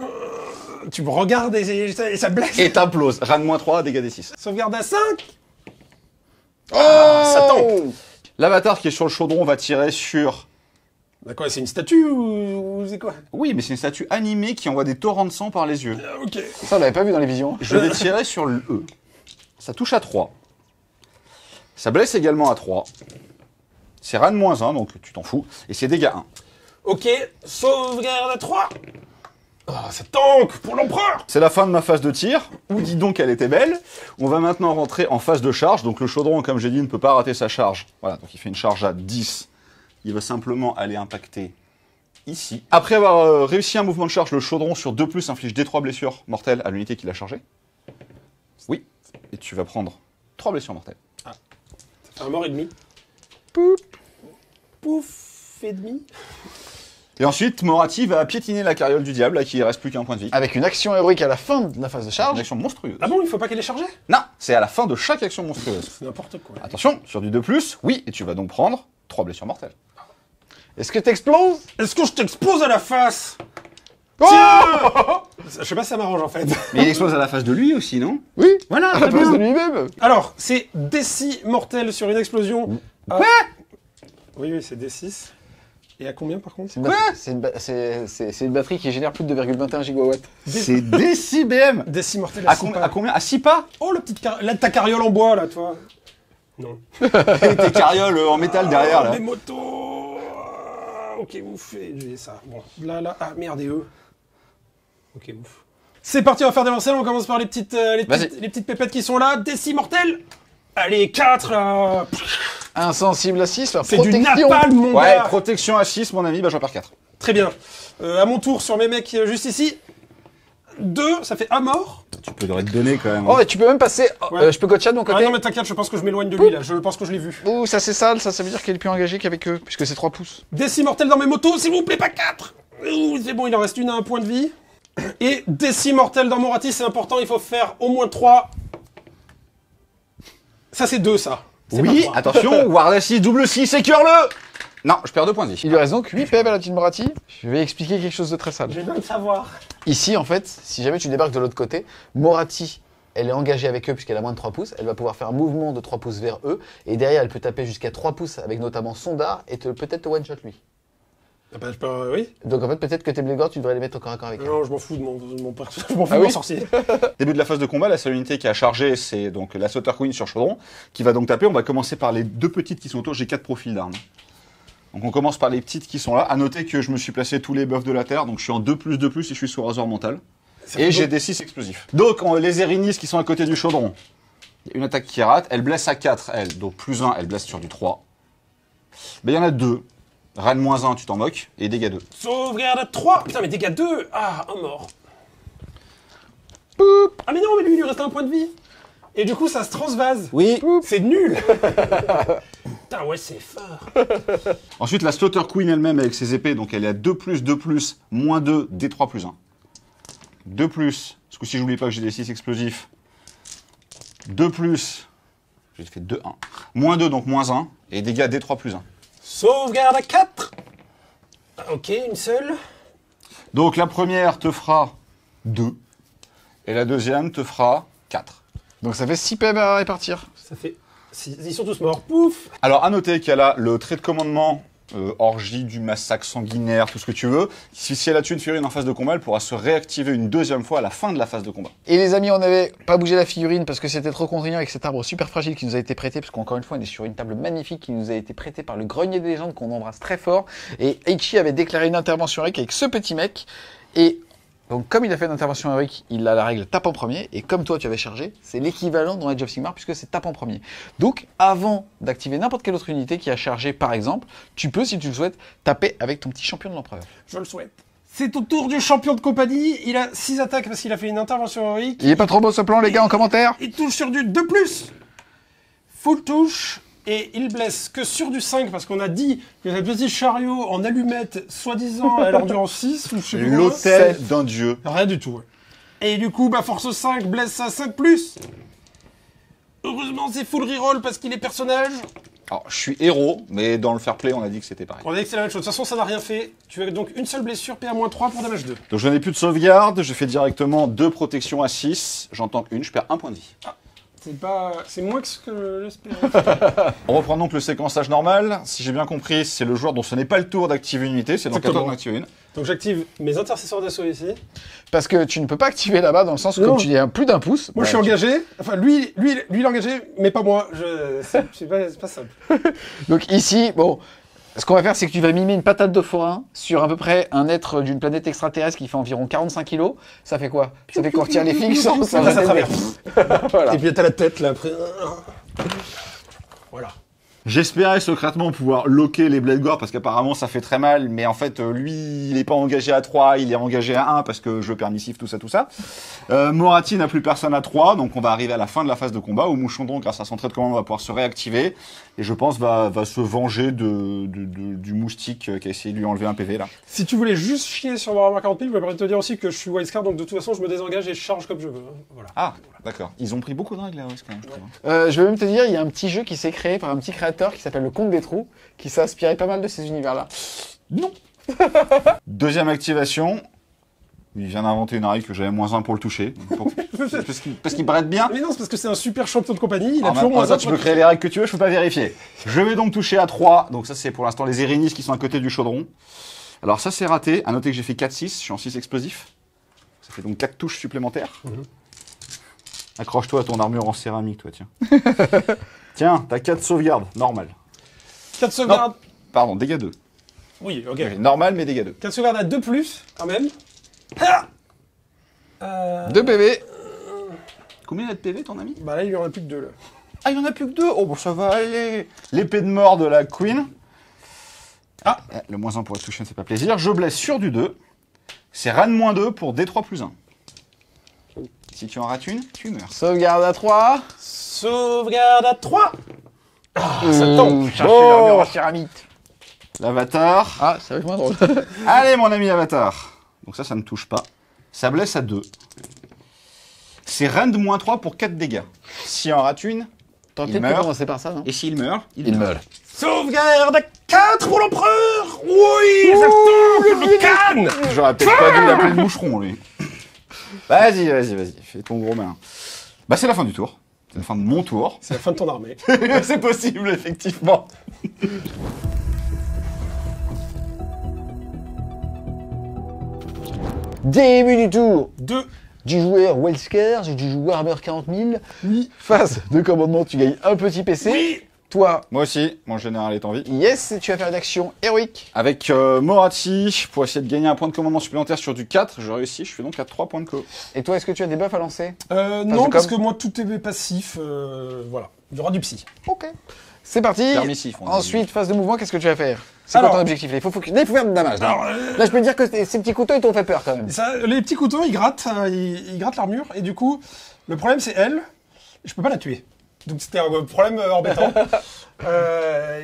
Tu me regardes et ça blesse. Et t'imploses. Rane -3, dégâts des 6. Sauvegarde à 5. Oh ça tombe. L'avatar qui est sur le chaudron va tirer sur... D'accord, c'est une statue ou c'est quoi? Oui, mais c'est une statue animée qui envoie des torrents de sang par les yeux. Ok. Ça, on l'avait pas vu dans les visions. Je vais tirer sur le E. Ça touche à 3. Ça blesse également à 3. C'est Rane -1, donc tu t'en fous. Et c'est dégâts 1. Ok, sauvegarde à 3. Oh, ça tank pour l'empereur. C'est la fin de ma phase de tir. Ou dis donc qu'elle était belle. On va maintenant rentrer en phase de charge. Donc le chaudron, comme j'ai dit, ne peut pas rater sa charge. Voilà, donc il fait une charge à 10. Il va simplement aller impacter ici. Après avoir réussi un mouvement de charge, le chaudron sur 2+, inflige D3 blessures mortelles à l'unité qu'il a chargée. Oui. Et tu vas prendre 3 blessures mortelles. Ça fait un mort et demi. Pouf. Pouf et demi. Et ensuite, Moratti va piétiner la carriole du diable, à qui il reste plus qu'un point de vie. Avec une action héroïque à la fin de la phase de Une charge. action monstrueuse. Ah bon, il faut pas qu'elle est chargée? Non, c'est à la fin de chaque action monstrueuse. C'est n'importe quoi. Attention, sur du 2+, oui, et tu vas donc prendre 3 blessures mortelles. Est-ce que t'exploses? Est-ce que je t'explose à la face? Oh Je sais pas si ça m'arrange en fait. Mais il explose à la face de lui aussi, non? Oui, Voilà, à la très place de bien. lui-même. Alors, c'est D6 mortel sur une explosion. Quoi? Oui, c'est D6. Et à combien par contre? C'est une batterie qui génère plus de 2,21 gigawatts. C'est D6BM. D6 mortel à À 6 combien, pas. à combien? À 6 pas? Oh, le petit là, ta carriole en bois là, toi. Non. Et tes carrioles en métal derrière, là. Les motos. Ok, ouf. Et j'ai ça. Bon, là. Ah merde, et eux. Ok, ouf. C'est parti, on va faire des lancers. On commence par les petites pépettes qui sont là. D6 mortel. Allez, 4 là. Insensible à 6, C'est du napalm, mon Ouais, gars. protection à 6, mon ami, bah j'en perds 4. Très bien. À mon tour sur mes mecs juste ici. 2, ça fait un mort. Tu peux leur être donné quand même. Oh, et tu peux même passer. Ouais. Je peux gotcha de mon Ah côté. non, mais t'inquiète, je pense que je m'éloigne de lui là. Je pense que je l'ai vu. Ouh, ça c'est sale, ça veut dire qu'il est plus engagé qu'avec eux, puisque c'est 3 pouces. D6 mortel dans mes motos, s'il vous plaît, pas 4. Ouh, c'est bon, il en reste une à un point de vie. Et D6 mortel dans Moratti, c'est important, il faut faire au moins 3. Ça, c'est 2, ça. C'est Oui, pas 3. attention, Ward 6, double 6, sécure-le. Non, je perds 2 points de vie. Il lui reste donc 8 PB à la petite Moratti. Je vais expliquer quelque chose de très sale. J'ai besoin de savoir. Ici, en fait, si jamais tu débarques de l'autre côté, Moratti, elle est engagée avec eux puisqu'elle a moins de 3 pouces. Elle va pouvoir faire un mouvement de 3 pouces vers eux. Et derrière, elle peut taper jusqu'à 3 pouces avec notamment son dard et peut-être te one-shot lui. Ah bah, je peux, oui. Donc en fait, peut-être que tes blégords, tu devrais les mettre au corps à corps avec elle. Non, je m'en fous de mon personnage. Je m'en fous Ah de oui mon sorcier. Début de la phase de combat, la seule unité qui a chargé, c'est donc la Sauter Queen sur Chaudron, qui va donc taper. On va commencer par les 2 petites qui sont autour. J'ai 4 profils d'armes. Donc on commence par les petites qui sont là. À noter que je me suis placé tous les buffs de la Terre, donc je suis en 2+2+, et je suis sous rasoir mental. Et j'ai des 6 explosifs. Donc les Erinis qui sont à côté du Chaudron. Il y a une attaque qui rate, elle blesse à 4, elle. Donc +1, elle blesse sur du 3. Mais il y en a 2. Rane -1, tu t'en moques, et dégâts 2. Sauvegarde à 3. Putain, mais dégâts 2. Ah, un mort. Poup. Ah, mais non, mais lui, il lui reste un point de vie. Et du coup, ça se transvase. Oui. C'est nul. Putain, ouais, c'est fort. Ensuite, la Slaughter Queen elle-même avec ses épées, donc elle est à 2+, moins 2, D3 plus 1. 2+, ce coup-ci, j'oublie pas que j'ai des 6 explosifs. 2+, j'ai fait 2, 1. Moins 2, donc moins 1, et dégâts D3 plus 1. Sauvegarde à 4. Ok, une seule. Donc la première te fera 2, et la deuxième te fera 4. Donc ça fait 6 PB à répartir. Ça fait... Ils sont tous morts. Pouf. Alors, à noter qu'il y a là le trait de commandement, orgie du massacre sanguinaire, tout ce que tu veux. Si elle a tué une figurine en phase de combat, elle pourra se réactiver une deuxième fois à la fin de la phase de combat. Et les amis, on n'avait pas bougé la figurine parce que c'était trop contraignant avec cet arbre super fragile qui nous a été prêté, parce qu'encore une fois, on est sur une table magnifique qui nous a été prêtée par le Grenier des Légendes qu'on embrasse très fort. Et Eiichi avait déclaré une intervention héroïque avec ce petit mec. Et donc, comme il a fait une intervention héroïque, il a la règle tape en premier. Et comme toi, tu avais chargé, c'est l'équivalent dans Age of Sigmar puisque c'est tape en premier. Donc, avant d'activer n'importe quelle autre unité qui a chargé, par exemple, tu peux, si tu le souhaites, taper avec ton petit champion de l'empereur. Je le souhaite. C'est au tour du champion de compagnie. Il a 6 attaques parce qu'il a fait une intervention héroïque. Il est pas trop beau ce plan, les gars, en commentaire. Il touche sur du 2+. Full touche. Et il blesse que sur du 5 parce qu'on a dit que ce petit chariot en allumette, soi-disant, à l'endurance 6 ou je sais plus quoi. L'hôtel d'un dieu. Rien du tout, ouais. Et du coup, force 5 blesse à 5+. Heureusement, c'est full reroll parce qu'il est personnage. Alors, je suis héros, mais dans le fair play, on a dit que c'était pareil. On a dit que c'est la même chose. De toute façon, ça n'a rien fait. Tu as donc une seule blessure, PA-3 pour damage 2. Donc, je n'ai plus de sauvegarde, je fais directement 2 protections à 6. J'en tente une, je perds 1 point de vie. C'est moins que ce que j'espérais. On reprend donc le séquençage normal. Si j'ai bien compris, c'est le joueur dont ce n'est pas le tour d'activer une unité, c'est dans le tour d'en activer une. Donc j'active mes intercesseurs d'assaut ici. Parce que tu ne peux pas activer là-bas dans le sens où comme tu es à plus d'un pouce. Moi je suis engagé. Enfin lui il est engagé, mais pas moi. C'est pas simple. Donc ici, bon, ce qu'on va faire, c'est que tu vas mimer une patate de forain sur à peu près un être d'une planète extraterrestre qui fait environ 45 kilos. Ça fait quoi? Ça fait qu'on retire les flics sans ça va traverse. Voilà. Et puis t'as la tête là après. Voilà. J'espérais secrètement pouvoir loquer les Blade Gore parce qu'apparemment ça fait très mal, mais en fait lui il n'est pas engagé à 3, il est engagé à 1 parce que jeu permissif, tout ça. Morati n'a plus personne à 3, donc on va arriver à la fin de la phase de combat où Mouchondron, grâce à son trait de commande, va pouvoir se réactiver et je pense va se venger du moustique qui a essayé de lui enlever un PV là. Si tu voulais juste chier sur Warhammer 40 000, je me permets de te dire aussi que je suis Wildcard, donc de toute façon je me désengage et je charge comme je veux. Voilà. Ah, d'accord. Ils ont pris beaucoup de règles là, quand même, je trouve. Je vais même te dire, il y a un petit jeu qui s'est créé par un petit créateur qui s'appelle le Comte des Trous, qui s'est inspiré pas mal de ces univers-là. Non. Deuxième activation. Il vient d'inventer une règle que j'avais -1 pour le toucher. Parce qu'il paraît bien. Mais non, c'est parce que c'est un super champion de compagnie, il a Alors toujours maintenant, -1. tu peux créer les règles que tu veux, je peux pas vérifier. Je vais donc toucher à 3. Donc ça, c'est pour l'instant les Érénis qui sont à côté du chaudron. Alors ça, c'est raté. À noter que j'ai fait 4-6. Je suis en 6 explosifs. Ça fait donc 4 touches supplémentaires. Accroche-toi à ton armure en céramique, toi, tiens. Tiens, t'as 4 sauvegardes. Normal. 4 sauvegardes. Non, pardon, dégâts 2. Oui, ok. Normal, mais dégâts 2. 4 sauvegardes à 2+, quand même. 2 PV. Combien il a de PV, ton ami? Bah là, il y en a plus que 2, là. Ah, il y en a plus que 2. Oh, bon, ça va aller. L'épée de mort de la Queen. Ah, le -1 pour être touché, c'est pas plaisir. Je blesse sur du 2. C'est Ran -2 pour D3 plus 1. Si tu en rates une, tu meurs. Sauvegarde à 3. Sauvegarde à 3. Ah, ça tombe. Chercher l'armure en céramique. L'avatar. Ah, ça va être moins drôle. Allez, mon ami avatar. Donc ça ne touche pas. Ça blesse à 2. C'est Rend -3 pour 4 dégâts. Si en rate une, il meurt. Commencer par ça, non? Et s'il meurt, Il meurt. Sauvegarde à 4 pour l'empereur. Oui, ça tombe, le canne. J'aurais peut-être pas dû l'appeler le moucheron, lui. Vas-y. Fais ton gros malin. Bah, c'est la fin du tour. C'est la fin de mon tour. C'est la fin de ton armée. C'est possible, effectivement. Début du tour 2. du joueur Wildcard, du joueur Warhammer 40 000. Oui. Phase de commandement, tu gagnes un petit PC. Oui. Toi, Moi aussi, mon général est en vie. yes, tu vas faire une action héroïque. Avec Morati, pour essayer de gagner un point de commandement supplémentaire sur du 4, je réussis, je fais donc à 3 points de co. Et toi, est-ce que tu as des buffs à lancer? Non, parce que moi, tout est passif. Voilà. Il y aura du psy. Ok. C'est parti. Permissif, on dit. Ensuite, phase de mouvement, qu'est-ce que tu vas faire? C'est quoi Alors- ton objectif là? Il faut faire du damage. Là. Là, je peux te dire que ces petits couteaux, ils t'ont fait peur quand même. Ça, les petits couteaux, ils grattent l'armure. Et du coup, le problème, c'est elle. Je peux pas la tuer. Donc c'était un problème embêtant.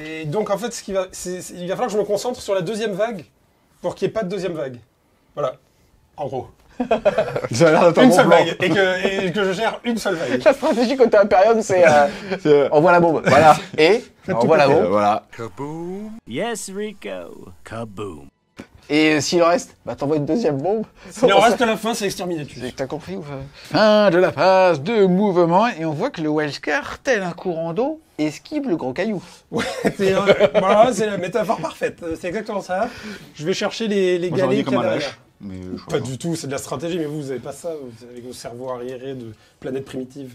Et donc en fait, il va falloir que je me concentre sur la deuxième vague pour qu'il n'y ait pas de deuxième vague. Voilà, en gros. Ça a l'air d'être un Une bon seule plan. vague, et que je gère une seule vague. La stratégie côté Imperium, c'est envoie la bombe. Voilà. Et envoie la bombe. Voilà. Kaboom! Yes, Rico. Kaboom! Et s'il en reste, bah t'envoies une deuxième bombe. Il en reste à la fin, c'est exterminé. T'as compris ou pas? Fin de la phase de mouvement et on voit que le Wildcard, tel un courant d'eau, esquive le gros caillou. Ouais, voilà, c'est la métaphore parfaite. C'est exactement ça. Je vais chercher les Moi, j'aurais dit galets qu'il y comme a un derrière. lâche. Mais je crois Pas du tout, c'est de la stratégie, mais vous avez pas ça, avec vos cerveaux arriérés de planète primitive.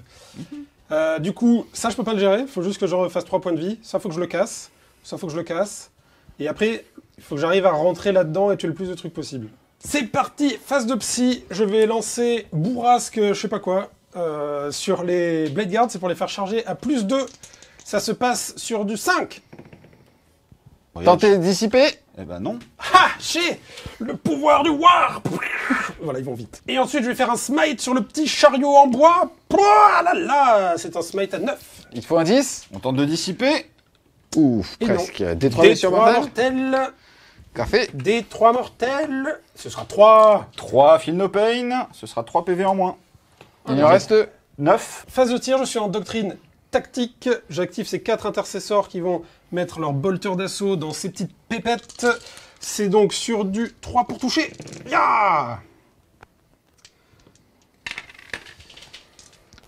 Du coup, ça je peux pas le gérer, il faut juste que je refasse 3 points de vie. Ça faut que je le casse, ça faut que je le casse. Et après, il faut que j'arrive à rentrer là-dedans et tuer le plus de trucs possible. C'est parti, phase de psy, je vais lancer bourrasque, je sais pas quoi, sur les Blade Guards, c'est pour les faire charger à plus 2. Ça se passe sur du 5. Tentez de dissiper. Eh ben non. Ha! J'ai le pouvoir du war! Voilà, ils vont vite. Et ensuite, je vais faire un smite sur le petit chariot en bois. Ah là là! C'est un smite à 9. Il te faut un 10. On tente de dissiper. Ouf, Et presque. non. Des 3 Des blessures 3 mortelles. mortels. Café. Des 3 mortels. Ce sera 3. 3 Feel No Pain. Ce sera 3 PV en moins. Il en reste 9. Phase de tir, je suis en doctrine tactique. J'active ces 4 intercesseurs qui vont mettre leur bolter d'assaut dans ces petites pépettes. C'est donc sur du 3 pour toucher. Ya!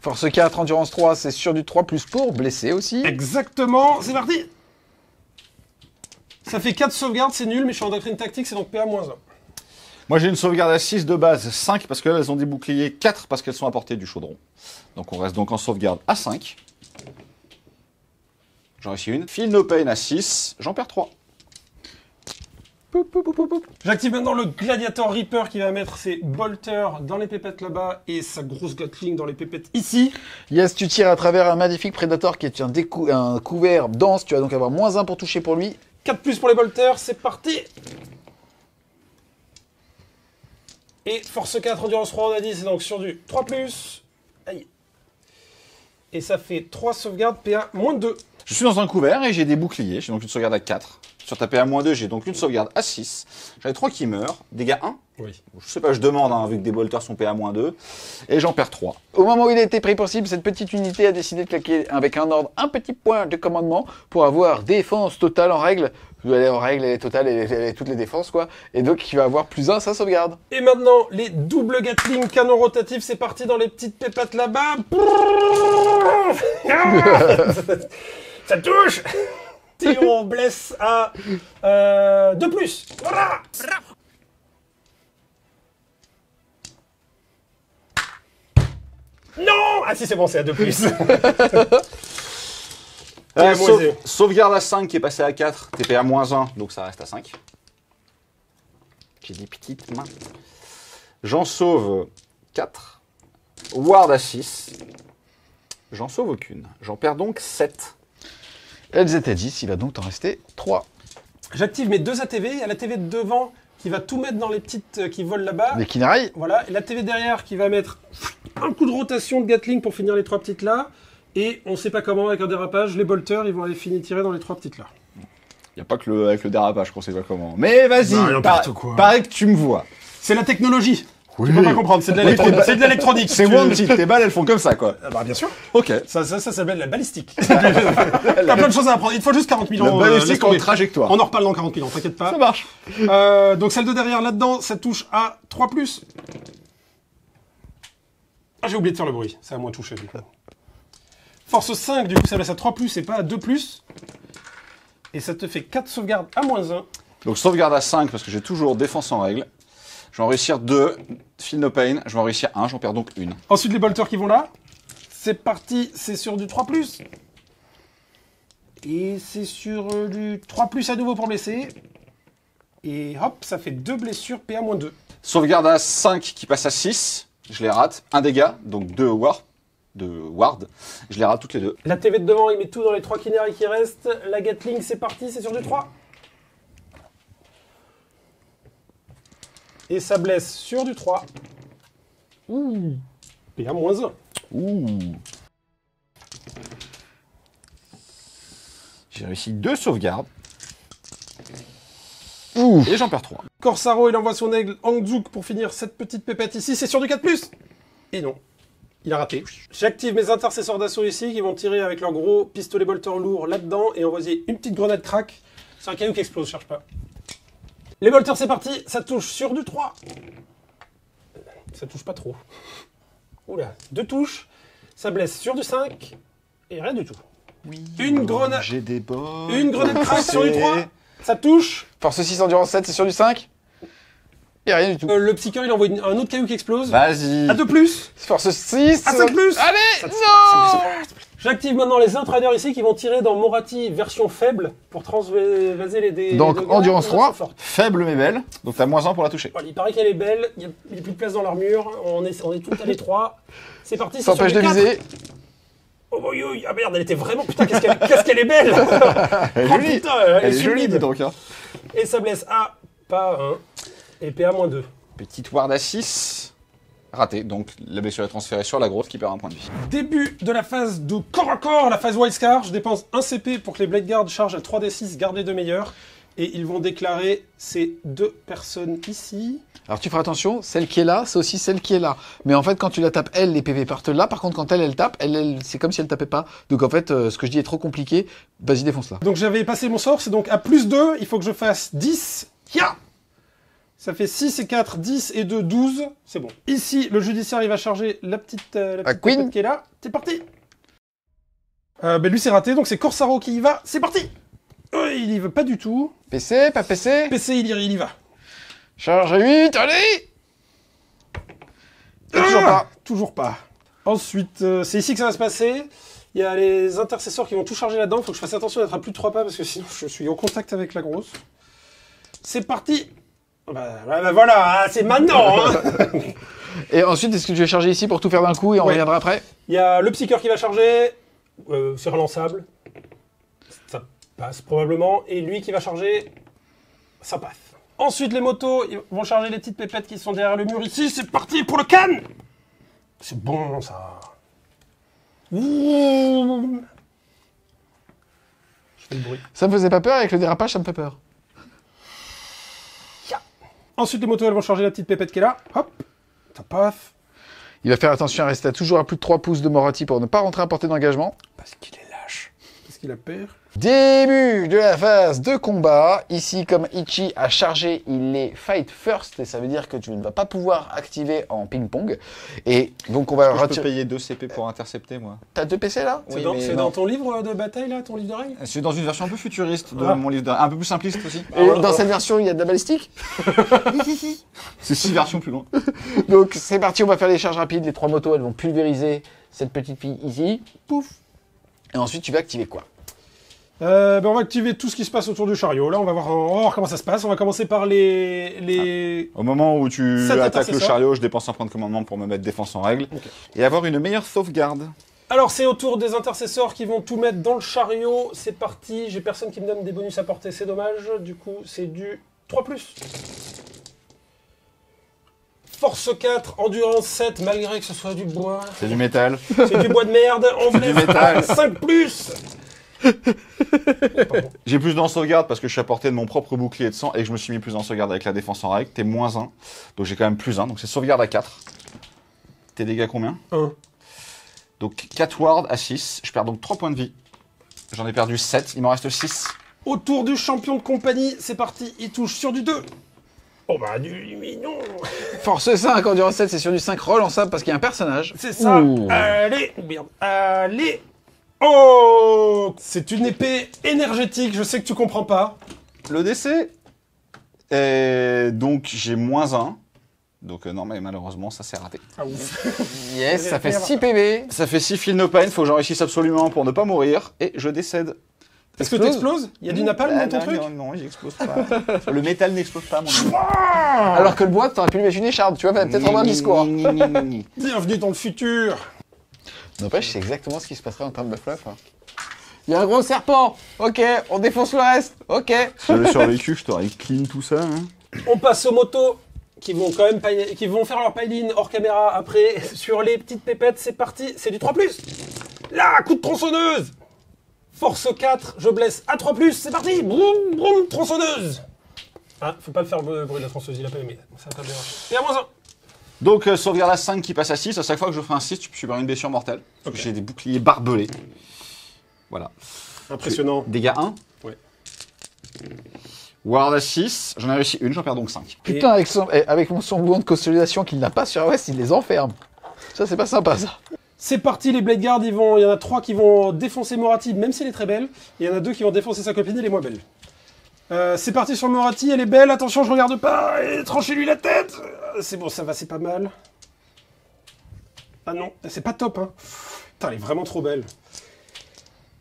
Force 4, endurance 3, c'est sur du 3 plus pour, blessé aussi. Exactement, c'est parti. Ça fait 4 sauvegardes, c'est nul, mais je suis en doctrine tactique, c'est donc PA-1. Moi j'ai une sauvegarde à 6 de base, 5 parce qu'elles ont des boucliers, 4 parce qu'elles sont à portée du chaudron. Donc on reste donc en sauvegarde à 5. J'en réussis une. Feel No Pain à 6, j'en perds 3. J'active maintenant le Gladiator Reaper qui va mettre ses bolters dans les pépettes là-bas et sa grosse Gatling dans les pépettes ici. Yes, tu tires à travers un magnifique Predator qui est un couvert dense. Tu vas donc avoir -1 pour toucher pour lui. 4 plus pour les bolters, c'est parti. Et force 4, endurance 3, on a dit, c'est donc sur du 3 plus. Aïe. Et ça fait 3 sauvegardes, PA-2. Je suis dans un couvert et j'ai des boucliers, j'ai donc une sauvegarde à 4. Sur ta PA-2, j'ai donc une sauvegarde à 6. J'en ai 3 qui meurent, dégâts 1. Oui. Je sais pas, je demande, hein, vu que des bolters sont PA-2. Et j'en perds 3. Au moment où il a été pris pour cible, cette petite unité a décidé de claquer avec un ordre un petit point de commandement pour avoir défense totale en règle. Elle est en règle, elle est totale, elle est toutes les défenses, quoi. Et donc, il va avoir +1 à sa sauvegarde. Et maintenant, les doubles Gatling canon rotatif, c'est parti dans les petites pépettes là-bas. Ça touche. Si on blesse à 2 plus. Voilà. Non. Ah si, c'est bon, c'est à 2 plus. Sauvegarde à 5 qui est passé à 4, TP à -1, donc ça reste à 5. J'ai des petites mains. J'en sauve 4. Ward à 6. J'en sauve aucune. J'en perds donc 7. Elles étaient 10, il va donc t'en rester 3. J'active mes 2 ATV. Il y a l'ATV de devant qui va tout mettre dans les petites qui volent là-bas. Les Kinari. Voilà, et l'ATV derrière qui va mettre un coup de rotation de Gatling pour finir les 3 petites là. Et on sait pas comment, avec un dérapage, les bolters, ils vont aller finir tirer dans les 3 petites là. Il n'y a pas que avec le dérapage qu'on sait pas comment. Mais vas-y, Non, n'importe quoi. Paraît que tu me vois. C'est la technologie. Oui. Tu peux pas comprendre, c'est de l'électronique. C'est de l'électronique. C'est Wanted, tes balles elles font comme ça quoi. Ah bah bien sûr. Ok. Ça s'appelle la balistique. T'as plein de choses à apprendre. Il te faut juste 40 000 ans. La balistique laisse en tomber. trajectoire. On en reparle dans 40 000 ans, t'inquiète pas. Ça marche. Donc celle de derrière là-dedans, ça touche à 3 plus. Ah, j'ai oublié de faire le bruit. Ça a moins touché du coup. Force 5, du coup, ça laisse à 3 plus et pas à 2 plus. Et ça te fait 4 sauvegardes à -1. Donc sauvegarde à 5 parce que j'ai toujours défense en règle. Je vais en réussir 2. Feel No Pain. Je vais en réussir 1. J'en perds donc 1. Ensuite, les bolters qui vont là. C'est parti, c'est sur du 3 plus. Et c'est sur du 3 plus à nouveau pour blesser. Et hop, ça fait 2 blessures, PA-2. Sauvegarde à 5 qui passe à 6. Je les rate. 1 dégât, donc 2 ward. Je les rate toutes les 2. La TV de devant, il met tout dans les 3 Kinari qui restent. La Gatling, c'est parti, c'est sur du 3. Et ça blesse sur du 3. Ouh. PA-1. Ouh. J'ai réussi 2 sauvegardes. Ouh. Et j'en perds 3. Corsaro, il envoie son aigle Hangzhou pour finir cette petite pépette ici. C'est sur du 4+. Et non. Il a raté. J'active mes intercesseurs d'assaut ici qui vont tirer avec leur gros pistolet bolter lourd là-dedans et envoyer une petite grenade crack. C'est un caillou qui explose, cherche pas. Les bolters, c'est parti. Ça touche sur du 3. Ça touche pas trop. Oula, 2 touches. Ça blesse sur du 5. Et rien du tout. Oui, Une grenade. J'ai des bottes. Une grenade crack sur du 3. Ça touche. Force 6, endurance 7, c'est sur du 5. Et rien du tout. Le psycheur, il envoie un autre caillou qui explose. Vas-y. À 2+. Force 6. À 5+. Allez, non. J'active maintenant les Outriders ici qui vont tirer dans Morati version faible pour transvaser les dés. Donc, endurance 3. Faible mais belle. Donc t'as -1 pour la toucher. Voilà, il paraît qu'elle est belle, il n'y a plus de place dans l'armure, on est tout à l'étroit. C'est parti, Ça empêche de viser. Oh oui, oui, ah merde, elle était vraiment... Putain, qu'est-ce qu'elle est belle. Elle est Oh jolie. putain, Elle est jolie, solide. dis donc. Hein. Et ça blesse à pas 1 et PA -2. Petite ward à 6. Raté. Donc la blessure est transférée sur la grosse qui perd 1 point de vie. Début de la phase de corps à corps, la phase Wildscar. Je dépense 1 CP pour que les Blade Guards chargent à 3d6, gardent les 2 meilleurs. Et ils vont déclarer ces 2 personnes ici. Alors tu feras attention, celle qui est là, c'est aussi celle qui est là. Mais en fait, quand tu la tapes, elle, les PV partent là. Par contre, quand elle tape, elle c'est comme si elle tapait pas. Donc en fait, ce que je dis est trop compliqué. Vas-y, défonce-la. Donc j'avais passé mon sort, c'est donc à +2, il faut que je fasse 10. Ya! Ça fait 6 et 4, 10 et 2, 12. C'est bon. Ici, le judiciaire, il va charger la petite Queen. pépette qui est là. C'est parti. Lui, c'est raté, donc c'est Corsaro qui y va. C'est parti. Il y va pas du tout. PC, pas PC. PC, il y va. Charge à 8, allez. Et toujours pas. Toujours pas. Ensuite, c'est ici que ça va se passer. Il y a les intercesseurs qui vont tout charger là-dedans. Il faut que je fasse attention d'être à plus de 3 pas parce que sinon je suis en contact avec la grosse. C'est parti. Bah voilà, c'est maintenant. Hein. Et ensuite, est-ce que tu vas charger ici pour tout faire d'un coup et on reviendra après? Il y a le psycheur qui va charger. C'est relançable. Ça passe probablement. Et lui qui va charger. Ça passe. Ensuite, les motos ils vont charger les petites pépettes qui sont derrière le mur ici. C'est parti pour le canne. C'est bon, ça. Ouh. Je fais le bruit. Ça me faisait pas peur, avec le dérapage, ça me fait peur. Ensuite, les motos, elles vont charger la petite pépette qui est là. Hop. Ça passe. Il va faire attention à rester toujours à plus de 3 pouces de Morati pour ne pas rentrer à portée d'engagement. Parce qu'il est lâche. Qu'est-ce qu'il a peur? Début de la phase de combat. Ici, comme Ichi a chargé, il est fight first. Et ça veut dire que tu ne vas pas pouvoir activer en ping-pong. Et donc, on va Je peux retirer... payer 2 CP pour intercepter, moi. T'as 2 PC là? C'est dans ton livre de bataille, là, ton livre de règles? C'est dans une version un peu futuriste de Ah. mon livre, un peu plus simpliste aussi. Et dans cette version, il y a de la balistique. C'est 6 versions plus loin. Donc, c'est parti, on va faire les charges rapides. Les 3 motos, elles vont pulvériser cette petite fille ici. Pouf. Et ensuite, tu vas activer quoi? On va activer tout ce qui se passe autour du chariot. Là, on va voir comment ça se passe. On va commencer par les... Au moment où tu Sept attaques le intercesseurs. chariot, je dépense un point de commandement pour me mettre défense en règle. Ok. Et avoir une meilleure sauvegarde. Alors, c'est au tour des intercesseurs qui vont tout mettre dans le chariot. C'est parti. J'ai personne qui me donne des bonus à portée. C'est dommage. Du coup, c'est du 3+. Force 4, endurance 7, malgré que ce soit du bois. C'est du métal. C'est du bois de merde. On du vous laisse métal. 5+. Pardon. J'ai plus en sauvegarde parce que je suis à portée de mon propre bouclier de sang et que je me suis mis plus en sauvegarde avec la défense en règle. T'es -1. Donc j'ai quand même +1. Donc c'est sauvegarde à 4. Tes dégâts combien? 1. Donc 4 ward à 6. Je perds donc 3 points de vie. J'en ai perdu 7. Il m'en reste 6. Autour du champion de compagnie, c'est parti, il touche sur du 2. Oh bah du mignon. Force 5, endurance 7, c'est sur du 5 relançable parce qu'il y a un personnage. C'est ça. Ouh. Allez, merde. Allez. Oh, c'est une épée énergétique, je sais que tu comprends pas. Le décès. Et donc j'ai -1. Donc non mais malheureusement ça s'est raté. Ah ouf. Yes, ça fait 6 PV. Ça fait 6 feel no pain. Faut que j'en réussisse absolument pour ne pas mourir. Et je décède. Est-ce que t'exploses? Il y a du napalm dans ton truc? Non, j'explose pas. Le métal n'explose pas, mon ami. Alors que le bois, t'aurais pu lui mettre une écharpe, tu vois, peut-être avoir un discours. Bienvenue dans le futur. N'empêche, c'est exactement ce qui se passerait en termes de fluff. Hein. Il y a un gros serpent. Ok, on défonce le reste. Ok. Si j'avais survécu, je t'aurais clean tout ça. Hein. On passe aux motos qui vont quand même qui vont faire leur pile-in hors caméra après sur les petites pépettes. C'est parti, c'est du 3+. Là, coup de tronçonneuse. Force 4, je blesse à 3+, c'est parti. Broum, broum, tronçonneuse. Ah, faut pas le faire le bruit de la tronçonneuse, il a pas aimé. Ça va bien marcher. Et à -1. Donc, sauvegarde à 5 qui passe à 6. À chaque fois que je ferai un 6, tu peux subir une blessure mortelle. Parce que j'ai des boucliers barbelés. Voilà. Impressionnant. Dégâts 1. Ouais. Ward à 6. J'en ai réussi une, j'en perds donc 5. Putain, avec son bouillon de consolidation qu'il n'a pas sur West, il les enferme. Ça, c'est pas sympa, ça. C'est parti, les Blade Guards, il y en a 3 qui vont défoncer Moratti, même si elle est très belle. Et il y en a 2 qui vont défoncer sa copine, elle est moins belle. C'est parti sur Moratti, elle est belle, attention, je regarde pas, et tranchez-lui la tête. C'est bon, ça va, c'est pas mal. Ah non, c'est pas top, hein. Putain, elle est vraiment trop belle.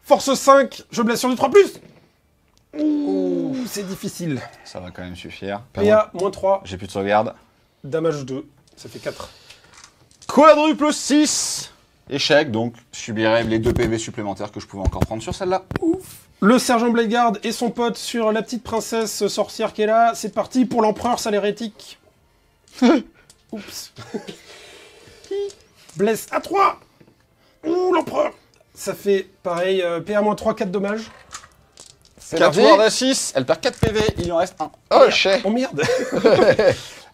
Force 5, je blesse sur du 3+. Ouh, c'est difficile. Ça va quand même suffire. PA, -3, J'ai plus de sauvegarde. damage 2, ça fait 4. Quadruple 6. Échec, donc je subirai les 2 PV supplémentaires que je pouvais encore prendre sur celle-là. Le sergent Bladeguard et son pote sur la petite princesse sorcière qui est là. C'est parti pour l'empereur sale hérétique. Oups. Blesse à 3. Ouh, l'empereur. Ça fait pareil, PA-3, 4 dommages. 4 Ward à 6, elle perd 4 PV, il en reste 1. Oh, chais. Oh merde.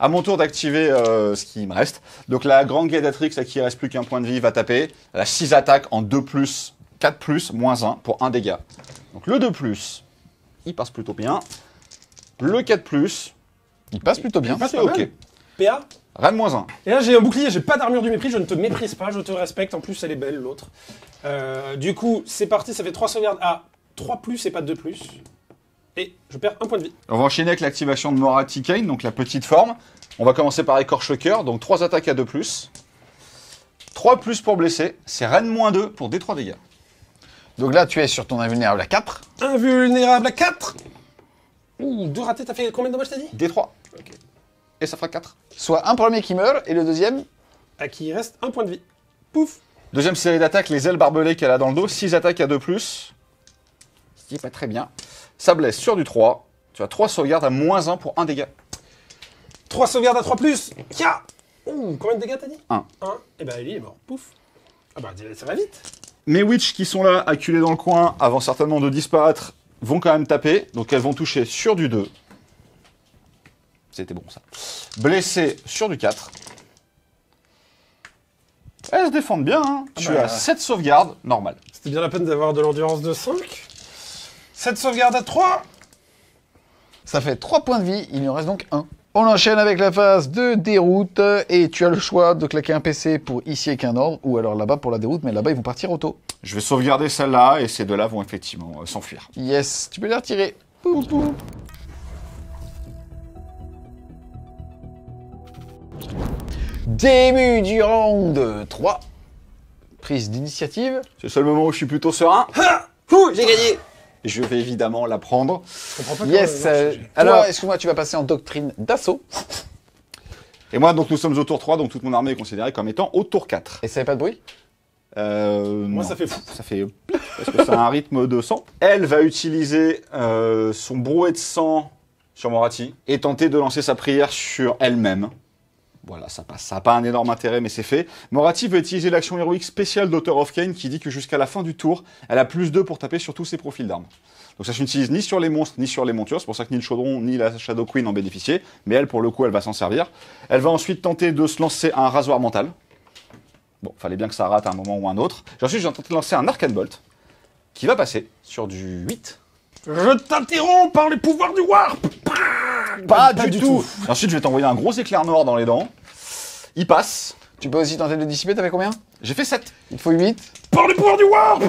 À mon tour d'activer ce qui me reste. Donc la grande gladiatrix à qui il reste plus qu'un point de vie va taper. Elle a 6 attaques en 2+, 4+, -1 pour 1 dégât. Donc le 2+, il passe plutôt bien. Le 4+, Il passe plutôt bien. passe c'est pas ok. mal. PA. Rennes -1. Et là j'ai un bouclier, j'ai pas d'armure du mépris, je ne te méprise pas, je te respecte. En plus elle est belle l'autre. Du coup c'est parti, ça fait 3 sauvegardes à 3+ et pas 2+. Et je perds 1 point de vie. On va enchaîner avec l'activation de Moratti Kane, donc la petite forme. On va commencer par écorche-cœur, donc 3 attaques à 2+. 3+ pour blesser, c'est Rennes -2 pour D3 dégâts. Donc là, tu es sur ton invulnérable à 4. Invulnérable à 4. Ouh, 2 ratés, t'as fait combien de dommages t'as dit? D3. Ok. Et ça fera 4. Soit un premier qui meurt et le deuxième. À qui il reste 1 point de vie. Pouf. Deuxième série d'attaques, les ailes barbelées qu'elle a dans le dos, 6 attaques à 2+. Ce qui est pas très bien. Ça blesse sur du 3. Tu as 3 sauvegardes à -1 pour 1 dégât. 3 sauvegardes à 3+. Kia. Ouh, combien de dégâts t'as dit? 1. 1. Et bah il est mort. Pouf. Ah bah ça va vite. Mes witches qui sont là, acculées dans le coin, avant certainement de disparaître, vont quand même taper. Donc elles vont toucher sur du 2. C'était bon ça. Blessé sur du 4. Elles se défendent bien, hein. Tu as 7 sauvegardes, normal. C'était bien la peine d'avoir de l'endurance de 5. 7 sauvegardes à 3. Ça fait 3 points de vie, il en reste donc 1. On enchaîne avec la phase de déroute et tu as le choix de claquer un PC pour ici avec un ordre ou alors là-bas pour la déroute, mais là-bas ils vont partir auto. Je vais sauvegarder celle-là et ces deux-là vont effectivement s'enfuir. Yes, tu peux les retirer. Pou, pou. Début du round 3. Prise d'initiative. C'est le seul moment où je suis plutôt serein. J'ai gagné. Je vais évidemment la prendre. Je comprends pas Yes. comment elle marche. Alors, excuse-moi, tu vas passer en doctrine d'assaut. Et moi, donc nous sommes au tour 3, donc toute mon armée est considérée comme étant au tour 4. Et ça fait pas de bruit? Moi Non. ça fait fou. Ça fait plic, parce que c'est un rythme de sang. Elle va utiliser son brouet de sang sur Moratti et tenter de lancer sa prière sur elle-même. Voilà, ça passe. Ça n'a pas un énorme intérêt, mais c'est fait. Moratti va utiliser l'action héroïque spéciale d'Author of Kane qui dit que jusqu'à la fin du tour, elle a +2 pour taper sur tous ses profils d'armes. Donc ça s'utilise ni sur les monstres, ni sur les montures. C'est pour ça que ni le Chaudron, ni la Shadow Queen en bénéficiaient. Mais elle, pour le coup, elle va s'en servir. Elle va ensuite tenter de se lancer un rasoir mental. Bon, fallait bien que ça rate à un moment ou un autre. Et ensuite, je vais tenter de lancer un Arcane Bolt qui va passer sur du 8. Je t'interromps par les pouvoirs du Warp. Pas du tout. Ensuite, je vais t'envoyer un gros éclair noir dans les dents. Il passe. Tu peux aussi tenter de le dissiper, t'as fait combien? J'ai fait 7. Il te faut 8. Par les pouvoirs du Warp.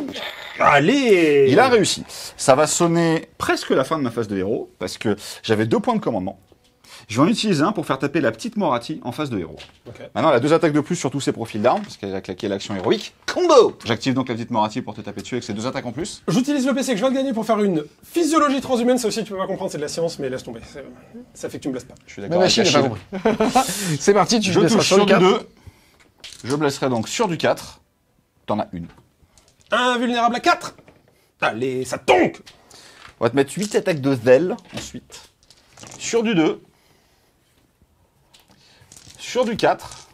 Allez. Il a réussi. Ça va sonner presque la fin de ma phase de héros, parce que j'avais 2 points de commandement. Je vais en utiliser un pour faire taper la petite Moratti en phase de héros. Ok. Maintenant, elle a 2 attaques de plus sur tous ses profils d'armes, parce qu'elle a claqué l'action héroïque. Combo. J'active donc la petite Moratti pour te taper dessus avec ses 2 attaques en plus. J'utilise le PC que je viens de gagner pour faire une physiologie transhumaine. Ça aussi, tu peux pas comprendre, c'est de la science, mais laisse tomber. Ça fait que tu me blesses pas. Je suis Mais d'accord avec machine, j'ai pas Achille. compris. C'est parti, tu Je laisseras touche sur sur le du 4. 2. Je blesserai donc sur du 4. T'en as une. Invulnérable à 4. Allez, ça tonque. On va te mettre 8 attaques de zèle ensuite. Sur du 2. Sur du 4.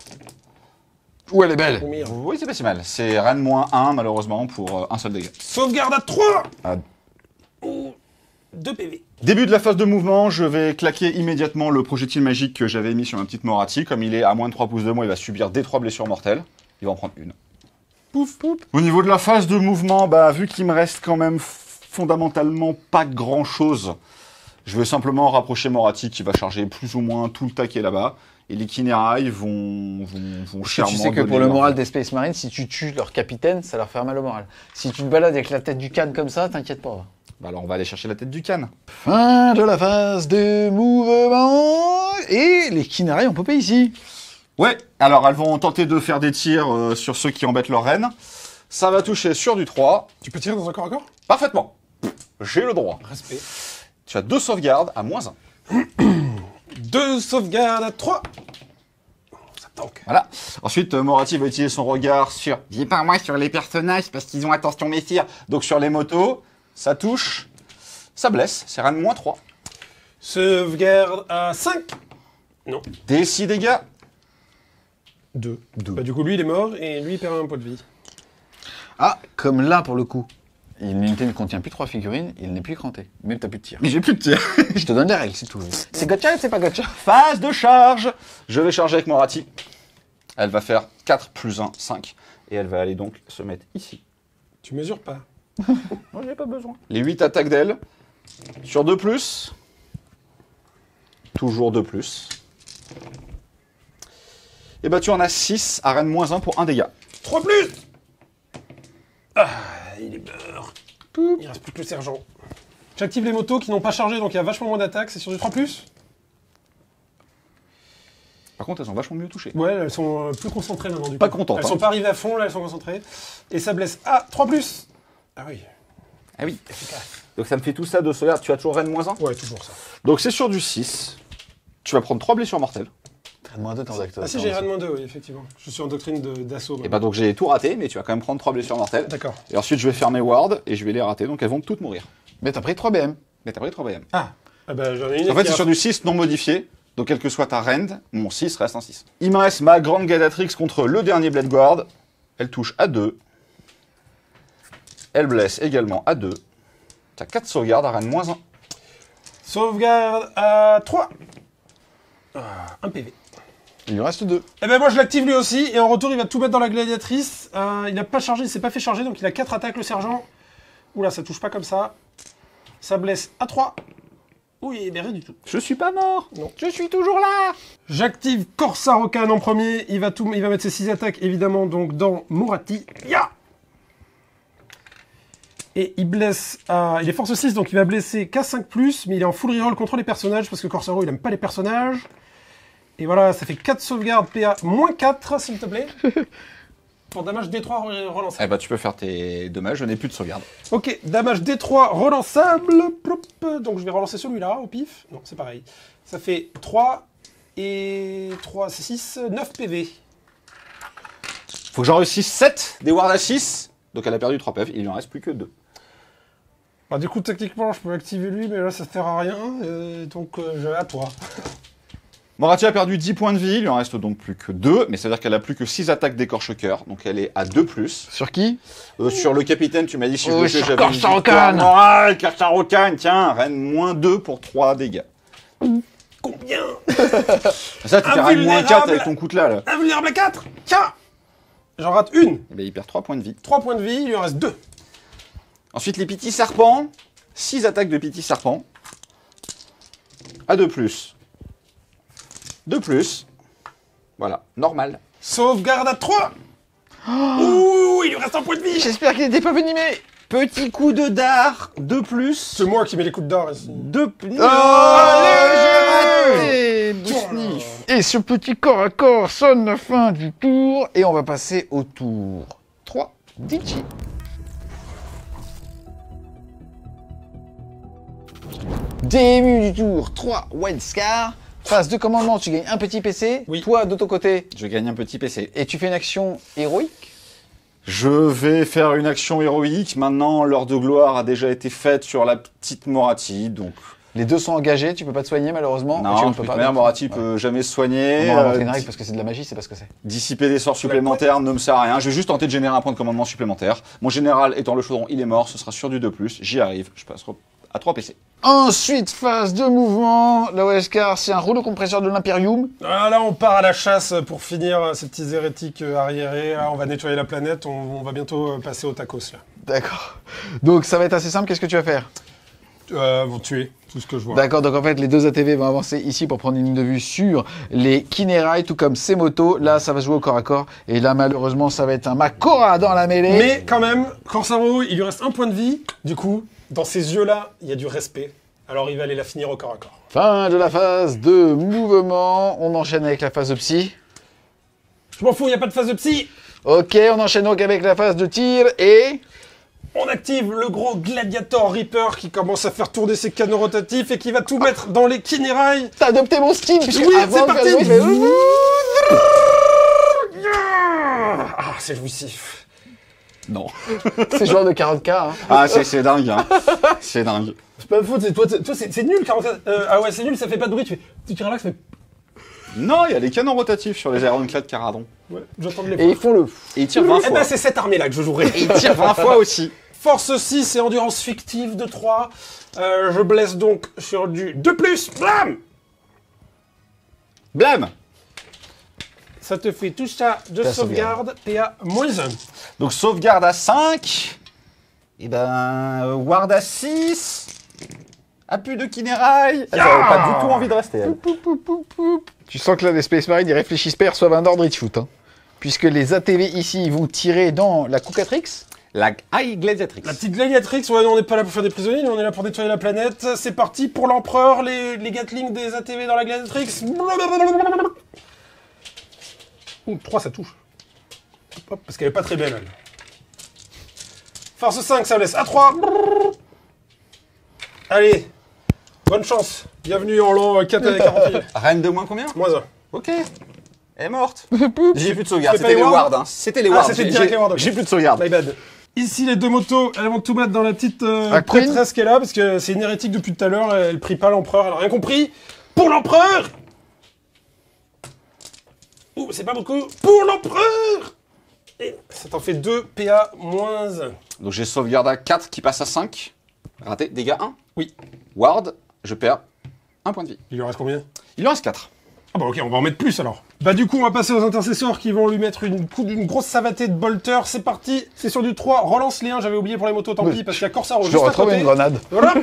Ouh, elle est belle. Oui, c'est pas si mal. C'est Rennes -1, malheureusement, pour un seul dégât. Sauvegarde à 3. Ah. 2 PV. Début de la phase de mouvement, je vais claquer immédiatement le projectile magique que j'avais mis sur ma petite Moratti. Comme il est à moins de 3 pouces de moi, il va subir des 3 blessures mortelles. Il va en prendre une. Pouf, pouf. Au niveau de la phase de mouvement, bah, vu qu'il me reste quand même fondamentalement pas grand chose, je vais simplement rapprocher Moratti qui va charger plus ou moins tout le taquet là-bas. Et les Kinerai vont Tu sais que pour le moral des Space Marines, si tu tues leur capitaine, ça leur fait mal au moral. Si tu te balades avec la tête du canne comme ça, t'inquiète pas. Bah alors on va aller chercher la tête du canne. Fin de la phase de mouvement. Et les Kinerai ont popé ici. Ouais, alors elles vont tenter de faire des tirs sur ceux qui embêtent leur reine. Ça va toucher sur du 3. Tu peux tirer dans un corps à corps? Parfaitement. J'ai le droit. Respect. Tu as 2 sauvegardes à -1. 2 sauvegardes à 3. Ça tank. Voilà. Ensuite, Moratti va utiliser son regard sur... Dis pas moi sur les personnages parce qu'ils ont attention méfier. Donc sur les motos, ça touche, ça blesse. C'est Rennes -3. Sauvegarde à 5. Non. Des 6 dégâts. 2. Bah, du coup, lui, il est mort et lui, il perd un point de vie. Ah, comme là pour le coup. L'unité ne contient plus 3 figurines, il n'est plus cranté. Même t'as plus de tir. Mais j'ai plus de tir. Je te donne les règles, c'est tout. C'est gotcha ou c'est pas gotcha? Phase de charge. Je vais charger avec Moratti. Elle va faire 4 plus 1, 5. Et elle va aller donc se mettre ici. Tu mesures pas. Moi, j'ai pas besoin. Les 8 attaques d'elle. Sur 2 plus. Toujours 2 plus. Et bah tu en as 6 à Rennes -1 pour 1 dégât. 3 plus. Ah, il est mort. Il reste plus que le sergent. J'active les motos qui n'ont pas chargé, donc il y a vachement moins d'attaques. C'est sur du 3 plus. Par contre, elles sont vachement mieux touchées. Ouais, elles sont plus concentrées maintenant du coup. Pas contentes. Elles sont pas arrivées à fond, là elles sont concentrées. Et ça blesse. Ah, 3 plus. Ah oui. Ah oui. Donc ça me fait tout ça de sauvegarde. Tu as toujours Rennes -1. Ouais, toujours ça. Donc c'est sur du 6. Tu vas prendre 3 blessures mortelles. -2 temps d'acteur. Ah si, j'ai -2, oui, effectivement. Je suis en doctrine d'assaut. Et bah donc j'ai tout raté, mais tu vas quand même prendre 3 blessures mortelles. D'accord. Et ensuite je vais faire mes wards et je vais les rater, donc elles vont toutes mourir. Mais t'as pris 3 BM. Mais t'as pris 3 BM. Ah bah j'en ai une. En fait c'est sur du 6 non modifié, donc quel que soit ta rend, mon 6 reste un 6. Il me reste ma grande Gadatrix contre le dernier Blade Guard. Elle touche à 2. Elle blesse également à 2. T'as 4 sauvegardes à Rennes -1. Sauvegarde à 3. 1 PV. Il lui reste 2. Eh ben moi je l'active lui aussi, et en retour il va tout mettre dans la gladiatrice. Il n'a pas chargé, il s'est pas fait charger, donc il a 4 attaques le sergent. Oula, ça touche pas comme ça. Ça blesse à 3. Oui, mais rien du tout. Je suis pas mort. Non. Je suis toujours là. J'active Corsa Rokan en premier, il va mettre ses 6 attaques évidemment donc dans Moratti. Ya. Et il blesse à... Il est force 6, donc il va blesser qu'à 5+, mais il est en full reroll contre les personnages, parce que Corsaro il aime pas les personnages. Et voilà, ça fait 4 sauvegardes PA, -4 s'il te plaît. Pour damage D3 relançable. Eh bah tu peux faire tes dommages, je n'ai plus de sauvegarde. Ok, damage D3 relançable. Plop. Donc je vais relancer celui-là au pif. Non, c'est pareil. Ça fait 3 et 3, c'est 6, 9 PV. Faut que j'en réussisse 7 des wards à 6. Donc elle a perdu 3 PV, il lui en reste plus que 2. Bah, du coup, techniquement, je peux activer lui, mais là, ça sert à rien. Donc, je vais à toi. Moratti a perdu 10 points de vie, il lui en reste donc plus que 2, mais c'est-à-dire qu'elle a plus que 6 attaques d'écorche-cœur, donc elle est à 2+. Sur qui? Sur le capitaine, tu m'as dit si Oui, je sur j'avais une Corsa victoire Rokan. morale, Corsa Rokan, tiens, Rennes -2 pour 3 dégâts. Combien? Ça, tu fais Rennes -4 Invulnérable. avec ton coutelas, là. Invulnérable à 4. Tiens. J'en rate une. Eh ben, il perd 3 points de vie. 3 points de vie, il lui en reste 2. Ensuite, les petits serpents. 6 attaques de petits serpents. À 2+. 2+. Voilà, normal. Sauvegarde à 3. Ouh, il lui reste un point de vie. J'espère qu'il n'était pas venimé. Petit coup de dard, 2+. C'est moi qui mets les coups de dard ici. 2+. Allez, Boussnif. Et ce petit corps à corps sonne la fin du tour. Et on va passer au tour 3 d'Ichi. Début du tour 3, Wild Scar. Phase de commandement, tu gagnes un petit PC. Oui. Toi, de ton côté, Je gagne un petit PC. et tu fais une action héroïque. Je vais faire une action héroïque. Maintenant, l'heure de gloire a déjà été faite sur la petite Moratti, donc Les deux sont engagés, tu peux pas te soigner malheureusement. Non, de toute manière, Moratti peut jamais se soigner. On va inventer une règle parce que c'est de la magie, c'est pas ce que c'est. Dissiper des sorts supplémentaires ne me sert à rien. Je vais juste tenter de générer un point de commandement supplémentaire. Mon général étant le chaudron, il est mort. Ce sera sur du 2+. J'y arrive. Je passe à 3 PC. Ensuite, phase de mouvement. La Wescar, c'est un rouleau compresseur de l'Imperium. Ah, là, on part à la chasse pour finir ces petits hérétiques arriérés. Là, on va nettoyer la planète. On va bientôt passer au tacos, là. D'accord. Donc ça va être assez simple. Qu'est-ce que tu vas faire? Vont tuer, tout ce que je vois. D'accord, donc en fait, les deux ATV vont avancer ici pour prendre une ligne de vue sur les Kinerai, tout comme ces motos. Là, ça va se jouer au corps à corps. Et là, malheureusement, ça va être un Makora dans la mêlée. Mais quand même, Corsaro, il lui reste un point de vie. Du coup, dans ses yeux-là, il y a du respect. Alors, il va aller la finir au corps à corps. Fin de la phase de mouvement. On enchaîne avec la phase de psy. Je m'en fous, il n'y a pas de phase de psy. Ok, on enchaîne donc avec la phase de tir et... On active le gros Gladiator Reaper qui commence à faire tourner ses canons rotatifs et qui va tout mettre dans les Kinerai. T'as adopté mon style puisque Oui, avant c'est de parti. faire le bruit, Ah, c'est jouissif. Non. c'est genre de 40K. Hein. Ah, c'est dingue, hein. C'est dingue. C'est pas faute, c'est toi, c'est nul, 44. Ah ouais, c'est nul, ça fait pas de bruit, tu tires là, ça fait... Non, il y a les canons rotatifs sur les Ironclad Caradon. Ouais, j'entends les Et ils font le... Et il tire 20 Eh fois. ben, c'est cette armée-là que je jouerai. Et il tire 20 fois aussi. Force 6 et endurance fictive de 3. Je blesse donc sur du 2+. Blam! Blam. Ça te fait tout ça de Ta sauvegarde, PA -1. Donc sauvegarde à 5. Et ben, ward à 6. A plus de Kinerai. Elle avait pas du tout envie de rester, elle. Tu sens que là, les Space Marines, ils réfléchissent pas, ils reçoivent un ordre, ils te shootent. Hein. Puisque les ATV ici, ils vont tirer dans la Coucatrix. La High Gladiatrix. La petite Gladiatrix, ouais, on n'est pas là pour faire des prisonniers, on est là pour nettoyer la planète. C'est parti pour l'empereur, les Gatling des ATV dans la Gladiatrix. Ouh, 3 ça touche. Hop, parce qu'elle est pas très belle, elle. Force 5, ça me laisse à 3. Allez, bonne chance. Bienvenue en l'an 448. Reine de moins combien? -1. Ok. Elle est morte. J'ai plus de sauvegarde. C'était pas C'était les les wards wards. Hein. C'était les Ah, wards. c'était direct les wards, ok. J'ai plus de sauvegarde. My bad. Ici, les deux motos, elles vont tout mettre dans la petite Queen. prêtresse qui est là, parce que c'est une hérétique depuis tout à l'heure, elle prie pas l'empereur, elle a rien compris. Pour l'empereur! Ouh, c'est pas beaucoup. Pour l'empereur! Et ça t'en fait 2 PA -1. Donc j'ai sauvegarde à 4 qui passe à 5. Raté. Dégâts 1. Oui. Ward, je perds 1 point de vie. Il lui reste combien? Il en reste 4. Ah bah ok, on va en mettre plus alors. Bah du coup, on va passer aux intercesseurs qui vont lui mettre une grosse savatée de bolter. C'est parti, c'est sur du 3. Relance les 1, j'avais oublié pour les motos, tant pis, parce qu'il y a Corsaro Je juste à retrouve côté. une grenade. Voilà.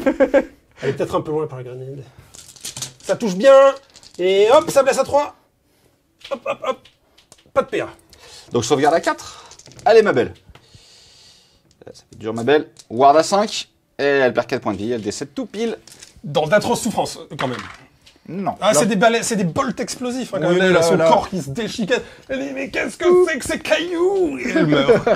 Elle est peut-être un peu loin par la grenade. Ça touche bien. Et hop, ça blesse à 3. Hop, hop, hop. Pas de PA. Donc sauvegarde à 4. Allez ma belle. Ça fait dur ma belle. Ward à 5. Et elle perd 4 points de vie. Elle décède tout pile. Dans d'atroces souffrances, quand même. Non. Ah, c'est des balais, c'est des bolts explosifs, hein, quand Oui, même. Elle là, a son là. corps qui se déchiquette. Elle dit, mais qu'est-ce que c'est que ces cailloux? Et elle meurt.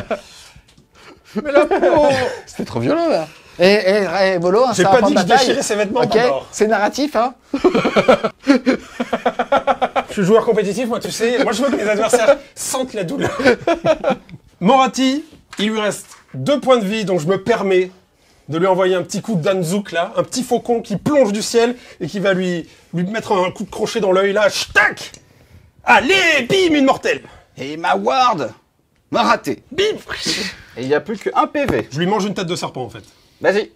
Mais la peau. C'était trop violent, là. Eh, Bolo, hein, J'ai ça pas va dit que prendre je bataille. déchirais ses vêtements Ok, d'abord. c'est narratif, hein. Je suis joueur compétitif, moi, tu sais. Moi, je veux que mes adversaires sentent la douleur. Moratti, il lui reste 2 points de vie, donc je me permets de lui envoyer un petit coup de Danzouk, là. Un petit faucon qui plonge du ciel et qui va lui mettre un coup de crochet dans l'œil, là. Tac! Allez, bim, une mortelle. Et ma Ward m'a raté. Bim. Et il n'y a plus qu'un PV. Je lui mange une tête de serpent, en fait. Vas-y.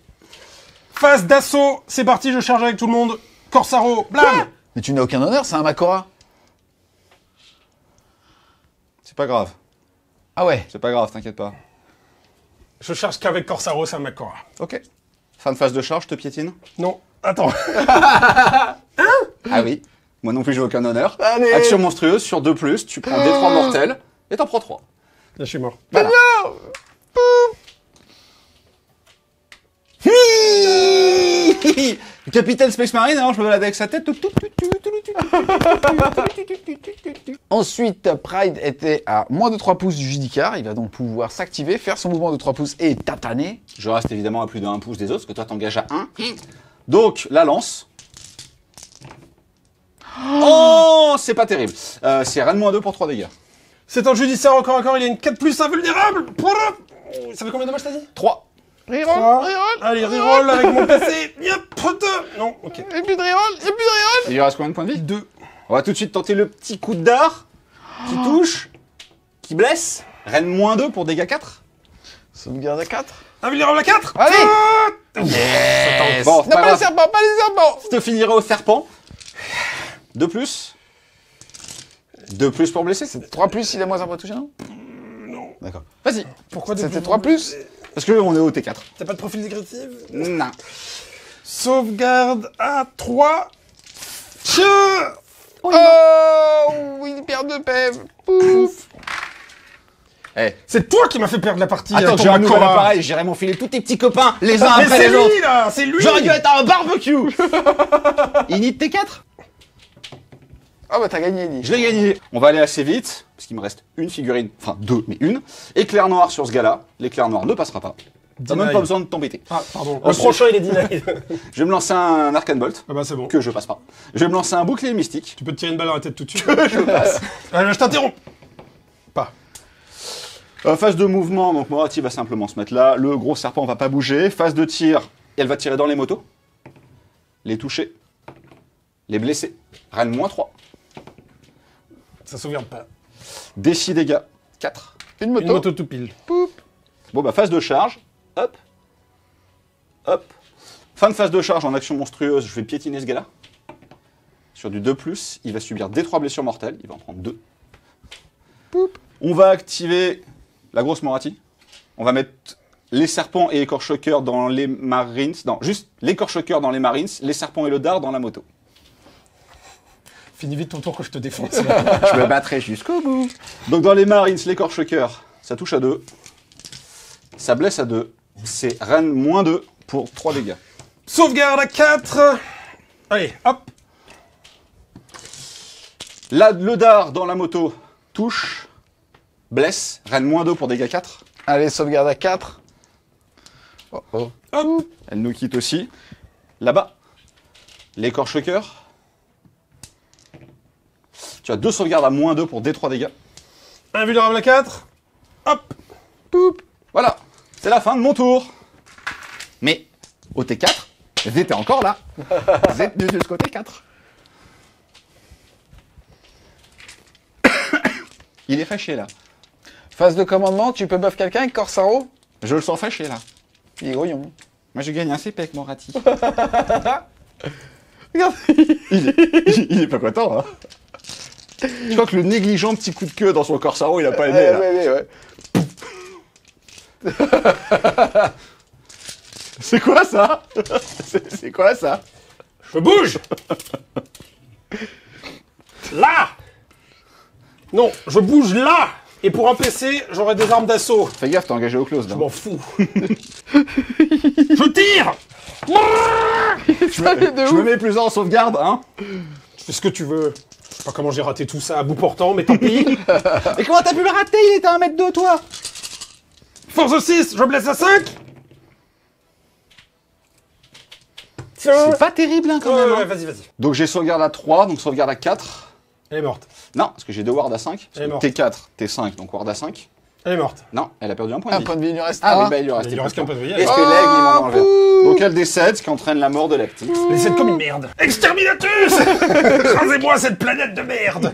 Phase d'assaut, c'est parti, je charge avec tout le monde. Corsaro, blam! Mais tu n'as aucun honneur, c'est un Makora. C'est pas grave. Ah ouais. C'est pas grave, t'inquiète pas. Je charge qu'avec Corsaro, c'est un Makora. Ok. Fin de phase de charge, je te piétine. Non, attends. Ah oui. Moi non plus, j'ai aucun honneur. Allez. Action monstrueuse sur 2+, tu prends D3 mortels et t'en prends 3. Là, je suis mort. Voilà. Capitaine Space Marine, alors je me balade avec sa tête. Ensuite, Pride était à moins de 3 pouces du Judicar. Il va donc pouvoir s'activer, faire son mouvement de 3 pouces et tataner. Je reste évidemment à plus de 1 pouce des autres, parce que toi t'engages à 1. Donc, la lance. Oh, c'est pas terrible. C'est Rennes-2 pour 3 dégâts. C'est un judiciaire encore, il y a une 4+, invulnérable. Ça fait combien de dommages, t'as dit? 3. Reroll, Ça. reroll. Allez, reroll avec mon PC. Yep, non, ok. Et plus de reroll, et plus de reroll. Il lui reste combien de points de vie? 2. On va tout de suite tenter le petit coup de dard qui touche, qui blesse. Reine -2 pour dégâts 4. Sauvegarde à 4. Invulnérable à 4. Allez. Yes. Bon, Non, pas les serpents, pas les serpents. je te finirai au serpent. 2 plus. 2 plus pour blesser. 3 plus, il a moins un point touché, non? Non. D'accord. Vas-y. Pourquoi C'était 3 plus. Parce qu'on est au T4. T'as pas de profil dégressif? Non. Sauvegarde à 3. Tiens. Oh, il perd 2 PV. Pouf. Eh. C'est toi qui m'as fait perdre la partie. Attends, avec j'ai ton un nouvel Cora. appareil, j'irai m'enfiler tous tes petits copains, les uns Mais après c'est les autres. lui là, c'est lui. J'aurais dû être à un barbecue. Init T4. Ah bah t'as gagné, Eddie. Je l'ai gagné. On va aller assez vite, parce qu'il me reste une figurine, enfin 2, mais une. Éclair noir sur ce gars-là. L'éclair noir ne passera pas. T'as même Deny. pas besoin de t'embêter. Ah, pardon. Le Ensuite- prochain, il est denied. Je vais me lancer un Arcane Bolt, Ah bah c'est bon. que je passe pas. Je vais me lancer un bouclier mystique. Tu peux te tirer une balle dans la tête tout de suite. Je passe. Allez, je t'interromps. Pas. Phase de mouvement, donc Morati va simplement se mettre là. Le gros serpent va pas bouger. Phase de tir, elle va tirer dans les motos. Les toucher. Les blesser. Reine -3. Ça sauvegarde pas. Décis dégâts. 4. Une moto. Une moto tout pile. Bon bah phase de charge. Hop. Hop. Fin de phase de charge en action monstrueuse, je vais piétiner ce gars-là. Sur du 2+, il va subir des 3 blessures mortelles. Il va en prendre 2. On va activer la grosse Morati. On va mettre les serpents et écorche-cœur dans les Marines. Non, juste l'écorche-cœur dans les Marines, les serpents et le dard dans la moto. Finis vite ton tour que je te défonce. Je me battrai jusqu'au bout. Donc dans les Marines, l'écorche-cœur, ça touche à 2. Ça blesse à 2. C'est Reine -2 pour 3 dégâts. Sauvegarde à 4. Allez, hop. Là, le dard dans la moto touche, blesse, Reine -2 pour dégâts 4. Allez, sauvegarde à 4. Oh oh. Hop. Elle nous quitte aussi. Là-bas, l'écorche-cœur. Tu as 2 sauvegardes à -2 pour D3 dégâts. Invulnérable à 4. Hop. Poup. Voilà, c'est la fin de mon tour. Mais au T4, vous étiez encore là. Vous êtes venus jusqu'au T4. Il est fâché là. Phase de commandement, tu peux buff quelqu'un avec Corsaro? Je le sens fâché là. Il est grouillon. Moi je gagne un CP avec mon rati. Regarde. Il est pas content, hein. Je crois que le négligent petit coup de queue dans son Corsaro, il a pas aimé là. Ouais. C'est quoi ça? C'est quoi ça? Je bouge. Là. Non, je bouge là. Et pour un PC, j'aurai des armes d'assaut. Fais gaffe, t'es engagé au close là. Je m'en fous. Je tire. Je me mets plus en sauvegarde, hein. Tu fais ce que tu veux. Je sais pas comment j'ai raté tout ça à bout portant, mais tant pis. Et comment t'as pu le rater? Il était à 1 mètre de toi. Force 6, je blesse à 5. Tiens. C'est pas terrible hein, quand même. Ouais, hein. vas-y. Donc j'ai sauvegarde à 3, donc sauvegarde à 4. Elle est morte. Non, parce que j'ai 2 wards à 5. Elle est morte. T4, T5, donc ward à 5. Elle est morte. Non, elle a perdu un point de Un vie. point de vie, il lui reste Ah un. oui, bah il lui reste Il lui reste qu'un peu de vie. Est-ce que l'aigle, il m'en enlève? Donc elle décède, ce qui entraîne la mort de la petite. Mais c'est comme une merde. Exterminatus. Rasez-moi cette planète de merde.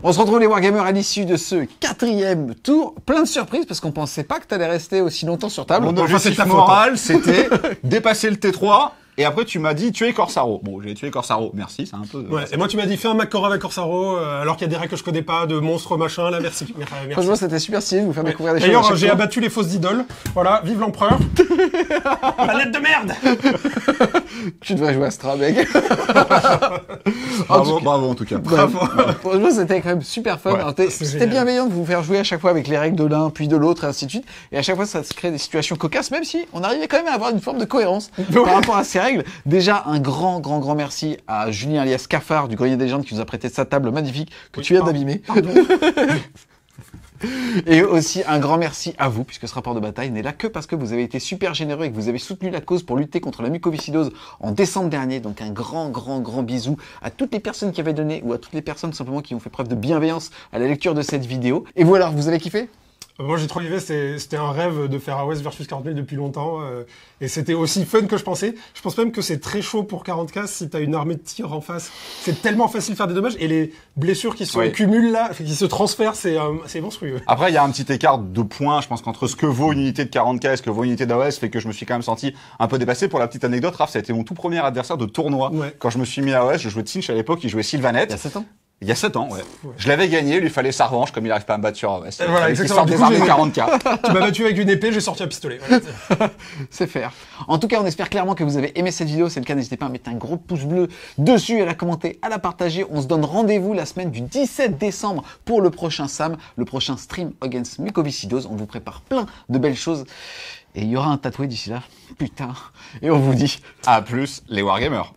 On se retrouve les Wargamers à l'issue de ce 4e tour. Plein de surprises parce qu'on pensait pas que t'allais rester aussi longtemps sur table. Mon enfin, objectif c'est ta faute. moral, c'était dépasser le T3, et après tu m'as dit tuer Corsaro. Bon, j'ai tué Corsaro, merci, c'est un peu... Ouais, et moi tu m'as dit fais un Macora avec Corsaro, alors qu'il y a des règles que je connais pas, de monstres machin, là, merci. Merci. Franchement, c'était super stylé de vous faire découvrir des choses. à D'ailleurs, chaque j'ai fois. abattu les fausses idoles. Voilà, vive l'empereur. Planète de merde. Tu devrais jouer à Strabeg. Bravo en tout cas. Franchement, c'était quand même super fun. Ouais, Alors, c'est c'était génial. bienveillant de vous faire jouer à chaque fois avec les règles de l'un, puis de l'autre, et ainsi de suite. Et à chaque fois, ça se crée des situations cocasses, même si on arrivait quand même à avoir une forme de cohérence par rapport à ces règles. Déjà, un grand merci à Julien alias Cafard du Grenier des Légendes qui nous a prêté sa table magnifique que tu viens d'abîmer. Et aussi un grand merci à vous, puisque ce rapport de bataille n'est là que parce que vous avez été super généreux et que vous avez soutenu la cause pour lutter contre la mucoviscidose en décembre dernier. Donc un grand bisou à toutes les personnes qui avaient donné ou à toutes les personnes simplement qui ont fait preuve de bienveillance à la lecture de cette vidéo. Et vous alors, vous avez kiffé ? Moi j'ai trop kiffé, c'était un rêve de faire AOS versus 40 000 depuis longtemps et c'était aussi fun que je pensais. Je pense même que c'est très chaud pour 40k si t'as une armée de tir en face. C'est tellement facile de faire des dommages et les blessures qui se cumulent là, qui se transfèrent, c'est monstrueux. Après il y a un petit écart de points, je pense qu'entre ce que vaut une unité de 40k et ce que vaut une unité d'AOS fait que je me suis quand même senti un peu dépassé. Pour la petite anecdote, Raph, ça a été mon tout premier adversaire de tournoi. Ouais. Quand je me suis mis à AOS, je jouais Tsinch à l'époque, il jouait Sylvanette. Il y a 7 ans. Il y a 7 ans, ouais. Je l'avais gagné, il lui fallait sa revanche, comme il arrive pas à me battre sur AOS. Voilà, il exactement. sort des armées 40k. Tu m'as battu avec une épée, j'ai sorti un pistolet. Voilà. C'est faire. En tout cas, on espère clairement que vous avez aimé cette vidéo. C'est le cas, n'hésitez pas à mettre un gros pouce bleu dessus, à la commenter, à la partager. On se donne rendez-vous la semaine du 17 décembre pour le prochain SAM, le prochain stream against mucoviscidose. On vous prépare plein de belles choses. Et il y aura un tatoué d'ici là. Putain. Et on vous dit À plus, les Wargamers.